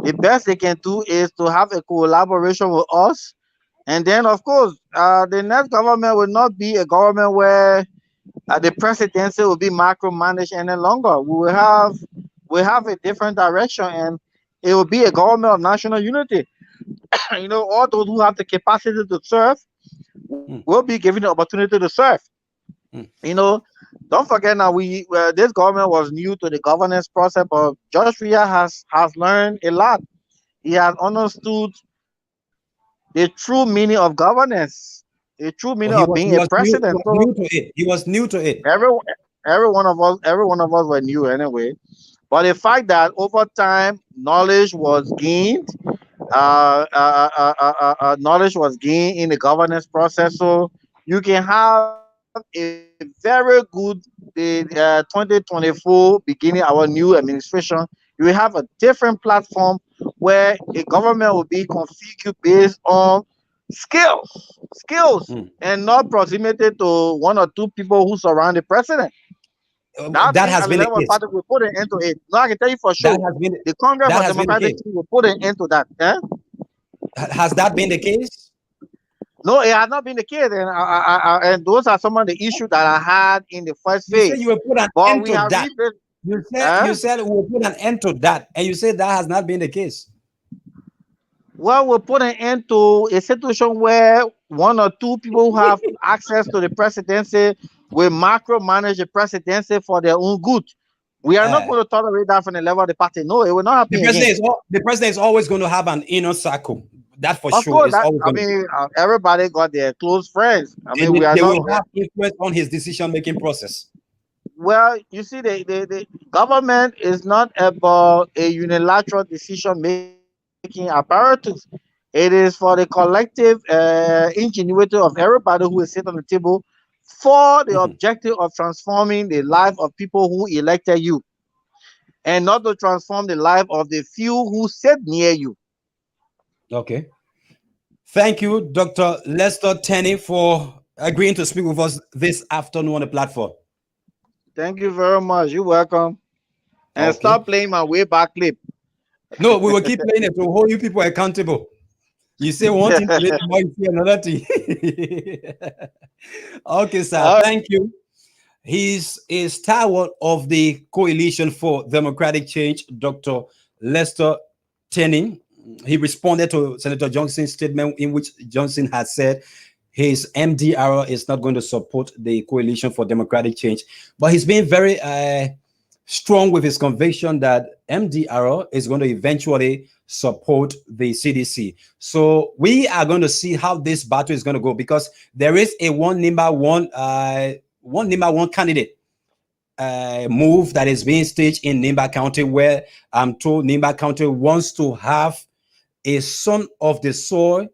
The best they can do is to have a collaboration with us. And then, of course, the next government will not be a government where the presidency will be micromanaged any longer. We have a different direction, and it will be a government of national unity. all those who have the capacity to serve will be given the opportunity to serve. Don't forget now, this government was new to the governance process, but Joshua has learned a lot. He has understood the true meaning of governance, the true meaning Oh, of being a president. he was So new to it. He was new to it. every one of us were new anyway. But the fact that over time knowledge was gained, knowledge was gained in the governance process, so you can have a very good 2024 beginning our new administration. You will have a different platform where a government will be configured based on skills, and not proximity to one or two people who surround the president. That That thing has at the been the level of case. party will put an end to it. No, I can tell you for That sure. has been The Congress that of has been the Democratic case. Change will put an end to that. Has that been the case? No, it has not been the case, and those are some of the issues that I had in the first You said phase. you will put an But end we to have that. reached it. You said we will put an end to that, and you said that has not been the case. Well, we'll put an end to a situation where one or two people who have access to the presidency will micromanage the presidency for their own good. We are not Uh, going to tolerate that from the level of the party. No, it will not happen again. the president is always going to have an inner circle. That for Of sure course, is always going to be. everybody got their close friends. We are They not. will have influence on his decision making process. Well, you see, the government is not about a unilateral decision making apparatus. It is for the collective ingenuity of everybody who will sit on the table for the Mhm. objective of transforming the life of people who elected you, and not to transform the life of the few who sit near you. Okay. Thank you, Dr. Lester Tenney, for agreeing to speak with us this afternoon on the platform. Thank you very much. You're welcome. And Okay. stop playing my way back clip. No, we will keep playing it to hold you people accountable. You say one thing today, tomorrow you say another thing. Okay, sir. Thank you. He's a stalwart of the Coalition for Democratic Change, Dr. Lester Tenney. He responded to Senator Johnson's statement in which Johnson had said his MDR is not going to support the Coalition for Democratic Change, but he's been very strong with his conviction that MDR is going to eventually support the CDC. So we are going to see how this battle is going to go, because there is a one number one candidate move that is being staged in Nimba County, where I'm told Nimba County wants to have a son of the soil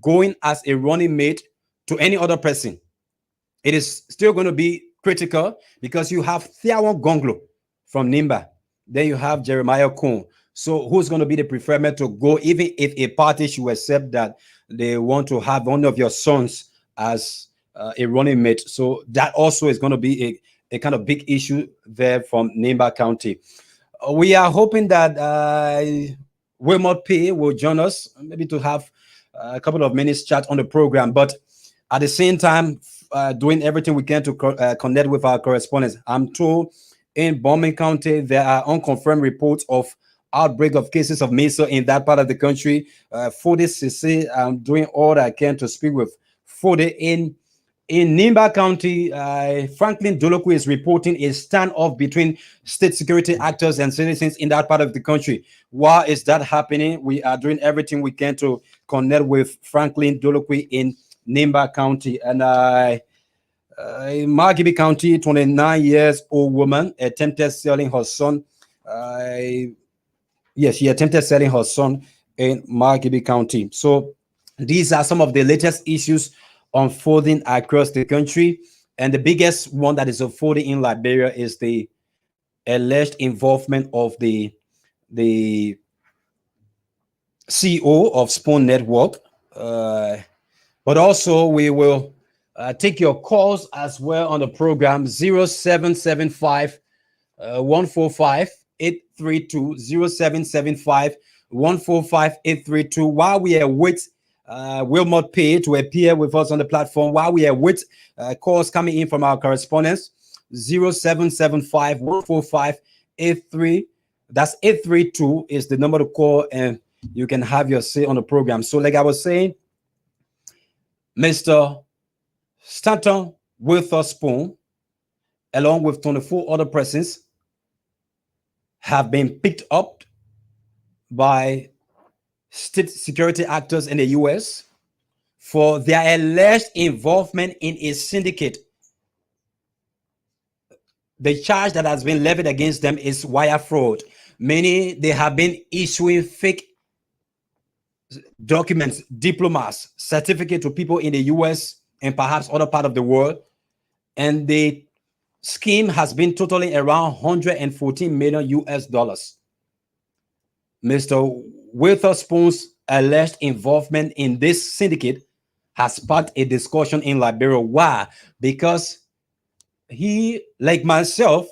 going as a running mate to any other person. It is still going to be critical because you have Thiawan Gonglo from Nimba. Then you have Jeremiah Kuhn. So who's going to be the preferment to go, even if a party should accept that they want to have one of your sons as a running mate? So that also is going to be a kind of big issue there from Nimba County. We are hoping that Wilmot P will join us, maybe to have a couple of minutes chat on the program, but at the same time, doing everything we can to connect with our correspondents. I'm told in Bowman County, there are unconfirmed reports of outbreak of cases of measles in that part of the country. Fode Sisi, I'm doing all that I can to speak with Fode in Nimba County. Franklin Doloku is reporting a standoff between state security actors and citizens in that part of the country. Why is that happening? We are doing everything we can to connect with Franklin Doloku in Nimba County. And Margibi County, 29 years old woman attempted selling her son. Yes, she attempted selling her son in Margibi County. So these are some of the latest issues unfolding across the country. And the biggest one that is unfolding in Liberia is the alleged involvement of the CEO of Spoon Network. But also we will take your calls as well on the program. 0775 145 832 0775 145 832. While we await Wilmot Pay to appear with us on the platform, while we await calls coming in from our correspondents, 0775 145 83. That's 832 is the number to call, and you can have your say on the program. So, like I was saying, Mr. Stanton Witherspoon, along with 24 other persons, have been picked up by state security actors in the US for their alleged involvement in a syndicate. The charge that has been levied against them is wire fraud, meaning they have been issuing fake documents, diplomas, certificate to people in the US and perhaps other part of the world. And the scheme has been totaling around 114 million US dollars. Mr. Witherspoon's alleged involvement in this syndicate has sparked a discussion in Liberia. Why? Because he, like myself,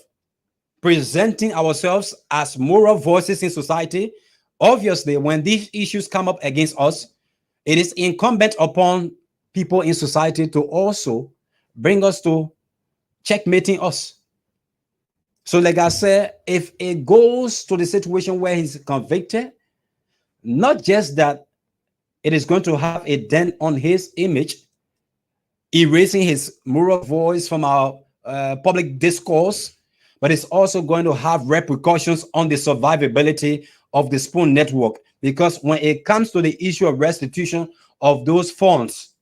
presenting ourselves as moral voices in society. Obviously, when these issues come up against us, it is incumbent upon people in society to also bring us to checkmating us. So, like I said, if it goes to the situation where he's convicted, not just that it is going to have a dent on his image, erasing his moral voice from our public discourse, but it's also going to have repercussions on the survivability of the Spoon Network. Because when it comes to the issue of restitution of those funds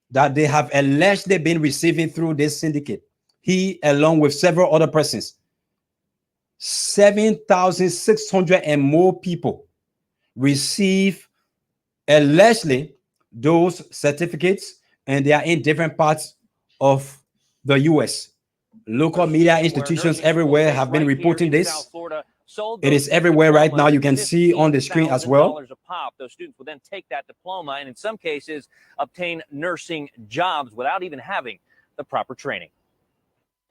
that they have allegedly been receiving through this syndicate, he, along with several other persons, 7,600 and more people receive allegedly those certificates, and they are in different parts of the US. Local media institutions everywhere have been reporting this. It is everywhere right now. You can see on the screen as well. A pop. Those students will then take that diploma and in some cases obtain nursing jobs without even having the proper training.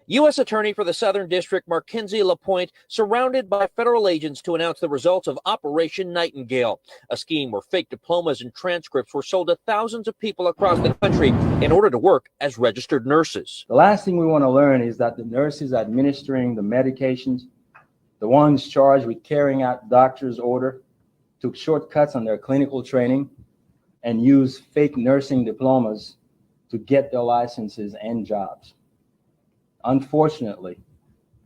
U.S. Attorney for the Southern District Mackenzie LaPointe surrounded by federal agents to announce the results of Operation Nightingale, a scheme where fake diplomas and transcripts were sold to thousands of people across the country in order to work as registered nurses. The last thing we want to learn is that the nurses administering the medications, the ones charged with carrying out doctor's order, took shortcuts on their clinical training and used fake nursing diplomas to get their licenses and jobs. Unfortunately,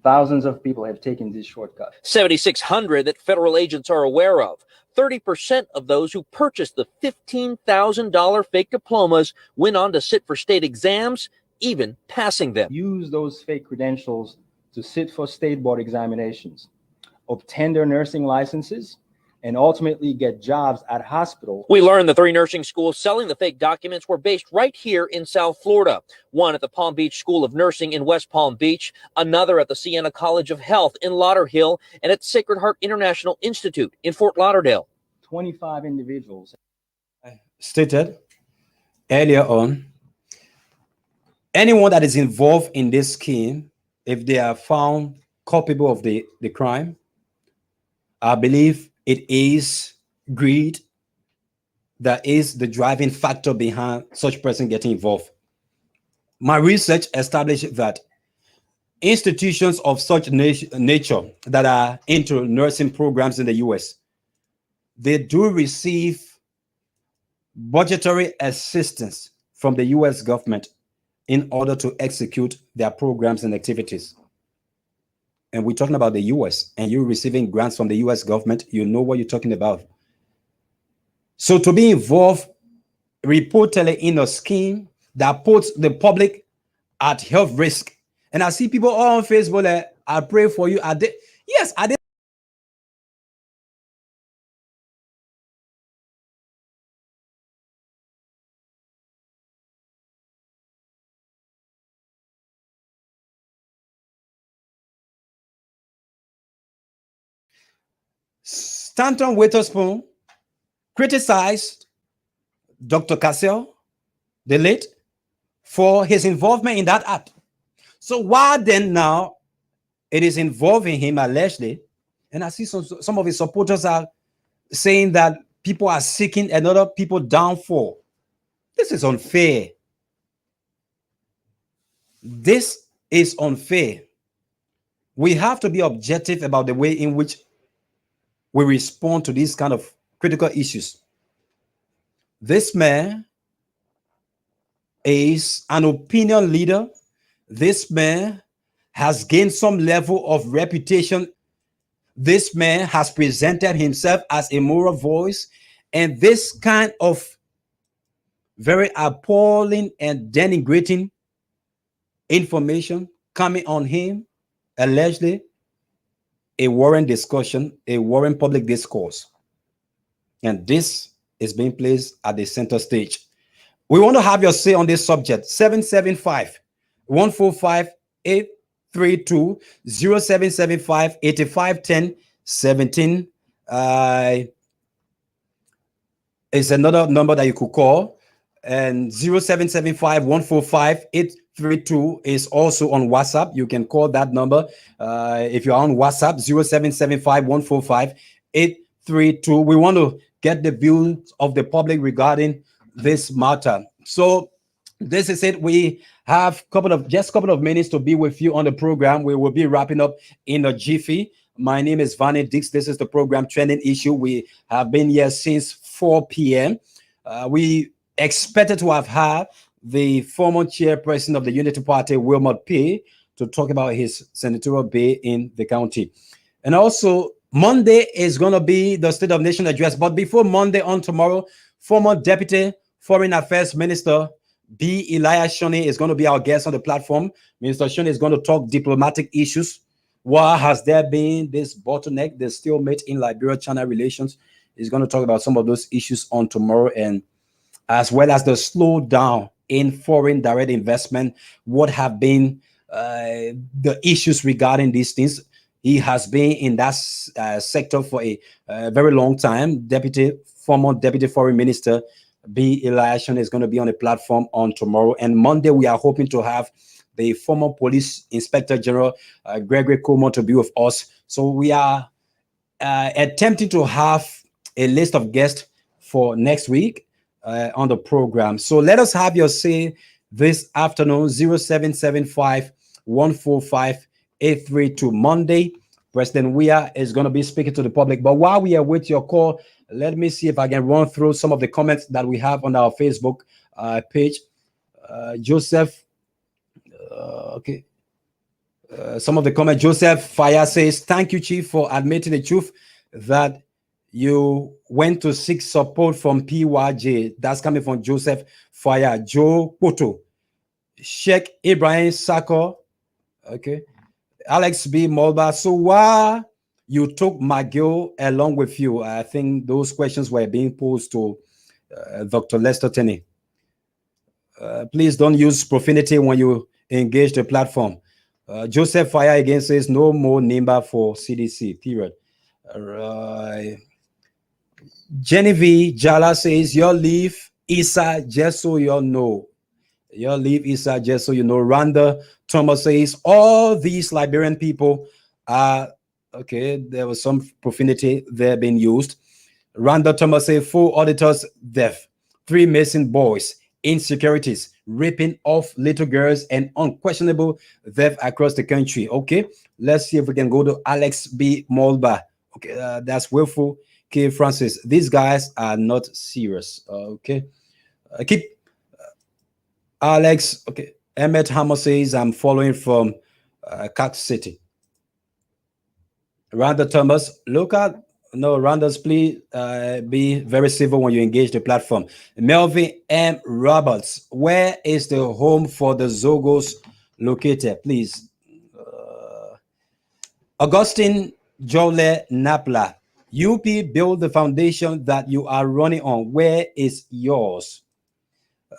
thousands of people have taken this shortcut. 7,600 that federal agents are aware of. 30% of those who purchased the $15,000 fake diplomas went on to sit for state exams, even passing them. Use those fake credentials to sit for state board examinations, obtain their nursing licenses, and ultimately get jobs at hospitals. We learned the 3 nursing schools selling the fake documents were based right here in South Florida. One at the Palm Beach School of Nursing in West Palm Beach, another at the Siena College of Health in Lauderhill, and at Sacred Heart International Institute in Fort Lauderdale. 25 individuals. Stated earlier on, anyone that is involved in this scheme, if they are found culpable of the crime, I believe it is greed that is the driving factor behind such person getting involved. My research established that institutions of such nature that are into nursing programs in the US, they do receive budgetary assistance from the US government in order to execute their programs and activities. And we're talking about the US, and you're receiving grants from the US government, you know what you're talking about. So to be involved reportedly in a scheme that puts the public at health risk. And I see people all on Facebook that I pray for you. Yes, I did. Stanton Witherspoon criticized Dr. Cassell, the late, for his involvement in that act. So why then now it is involving him allegedly, and I see some of his supporters are saying that people are seeking another people downfall. This is unfair. This is unfair. We have to be objective about the way in which we respond to these kind of critical issues. This man is an opinion leader. This man has gained some level of reputation. This man has presented himself as a moral voice, and this kind of very appalling and denigrating information coming on him, allegedly a warring discussion, a warring public discourse. And this is being placed at the center stage. We want to have your say on this subject. 775 145 832 0775 8510 17 is another number that you could call, and 0775 145 832 is also on WhatsApp. You can call that number if you're on WhatsApp. 0775 145 832. We want to get the views of the public regarding this matter. So this is it. We have just a couple of minutes to be with you on the program. We will be wrapping up in a jiffy. My name is Vanny Dix. This is the program Treanding Issue. We have been here since 4 p.m. We expected to have had the former chairperson of the Unity Party, Wilmot P., to talk about his senatorial bid in the county. And also, Monday is going to be the State of Nation address. But before Monday, on tomorrow, former Deputy Foreign Affairs Minister B. Elias Shoney is going to be our guest on the platform. Minister Shoney is going to talk diplomatic issues. Why has there been this bottleneck, the stalemate in Liberia-China relations? He's going to talk about some of those issues on tomorrow, and as well as the slowdown in foreign direct investment. What have been the issues regarding these things? He has been in that sector for a very long time. Former Deputy Foreign Minister B. Elias is going to be on the platform on tomorrow. And Monday, we are hoping to have the former Police Inspector General Gregory Como to be with us. So we are attempting to have a list of guests for next week on the program. So let us have your say this afternoon. 0775 145 832. Monday, President Weah is going to be speaking to the public. But while we are with your call, let me see if I can run through some of the comments that we have on our Facebook page. Joseph, some of the comments. Joseph Fire says, "Thank you, Chief, for admitting the truth that you went to seek support from PYJ." That's coming from Joseph Fire. Joe Poto, Sheikh Ibrahim Sako, Alex B. Molba. So why you took McGill along with you? I think those questions were being posed to Dr. Lester Tenney. Please don't use profanity when you engage the platform. Joseph Fire again says, no more NIMBA for CDC, period. Genevieve Jala says, your leave, Issa, just so you know. Your leave, Issa, just so you know. Randa Thomas says, all these Liberian people are, there was some profanity there being used. Randa Thomas says, 4 auditors deaf, 3 missing boys, insecurities, ripping off little girls, and unquestionable theft across the country. Okay, let's see if we can go to Alex B. Molba. Okay, that's Willful K. Francis. These guys are not serious. Okay, keep Alex. Okay, Emmett Hammer says, I'm following from Cat City. Randa Thomas, Randa's, please be very civil when you engage the platform. Melvin M. Roberts, where is the home for the Zogos located? Please. Augustine Jole Napla, UP build the foundation that you are running on. Where is yours?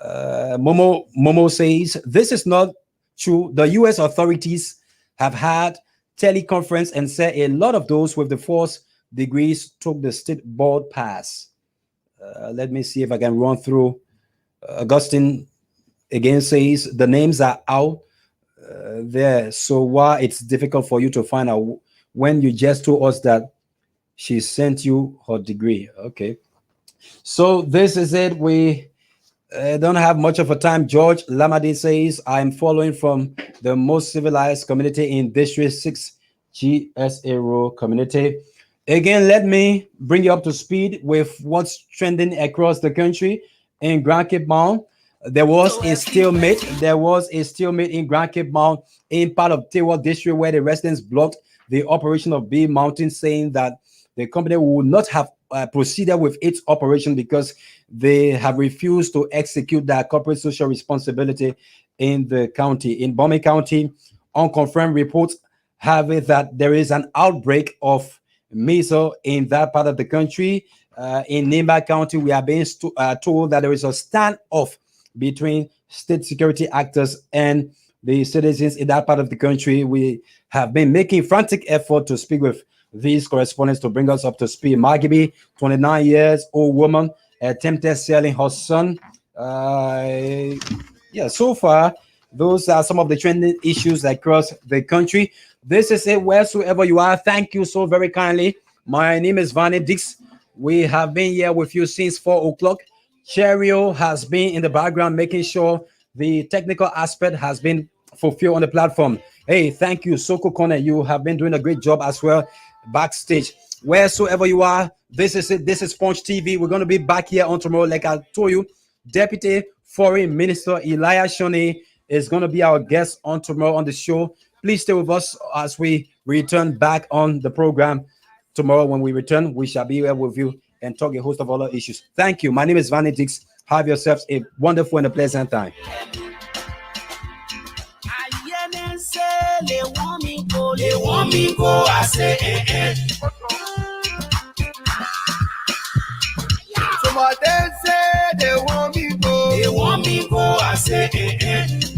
Momo says, this is not true. The U.S. authorities have had teleconference and said a lot of those with the force degrees took the state board pass. Let me see if I can run through. Augustine again says the names are out there. So why it's difficult for you to find out when you just told us that she sent you her degree? Okay. So this is it. We don't have much of a time. George Lamadi says, I'm following from the most civilized community in District 6 GSA Row community. Again, let me bring you up to speed with what's trending across the country. In Grand Cape Mount, there was a stalemate. There was a stalemate in Grand Cape Mount in part of Tewa district where the residents blocked the operation of Bee Mountain, saying that the company would not have proceeded with its operation because they have refused to execute their corporate social responsibility in the county. In Bombay County, unconfirmed reports have it that there is an outbreak of measles in that part of the country. In Nimba County, we are being told that there is a standoff between state security actors and the citizens in that part of the country. We have been making frantic effort to speak with these correspondents to bring us up to speed. Magibi, 29 years old woman, attempted selling her son. So far, those are some of the trending issues across the country. This is it, wheresoever you are. Thank you so very kindly. My name is Vanny Dix. We have been here with you since 4 o'clock. Cherio has been in the background making sure the technical aspect has been fulfilled on the platform. Hey, thank you, Soko Kone. You have been doing a great job as well backstage. Wheresoever you are, this is it. This is Punch TV. We're going to be back here on tomorrow. Like I told you, Deputy Foreign Minister Elias Shoni is going to be our guest on tomorrow on the show. Please stay with us as we return back on the program. Tomorrow, when we return, we shall be here with you and talk a host of other issues. Thank you. My name is Vanny Dix. Have yourselves a wonderful and a pleasant time. They want me go, I say, Some of them say they want me go, I say,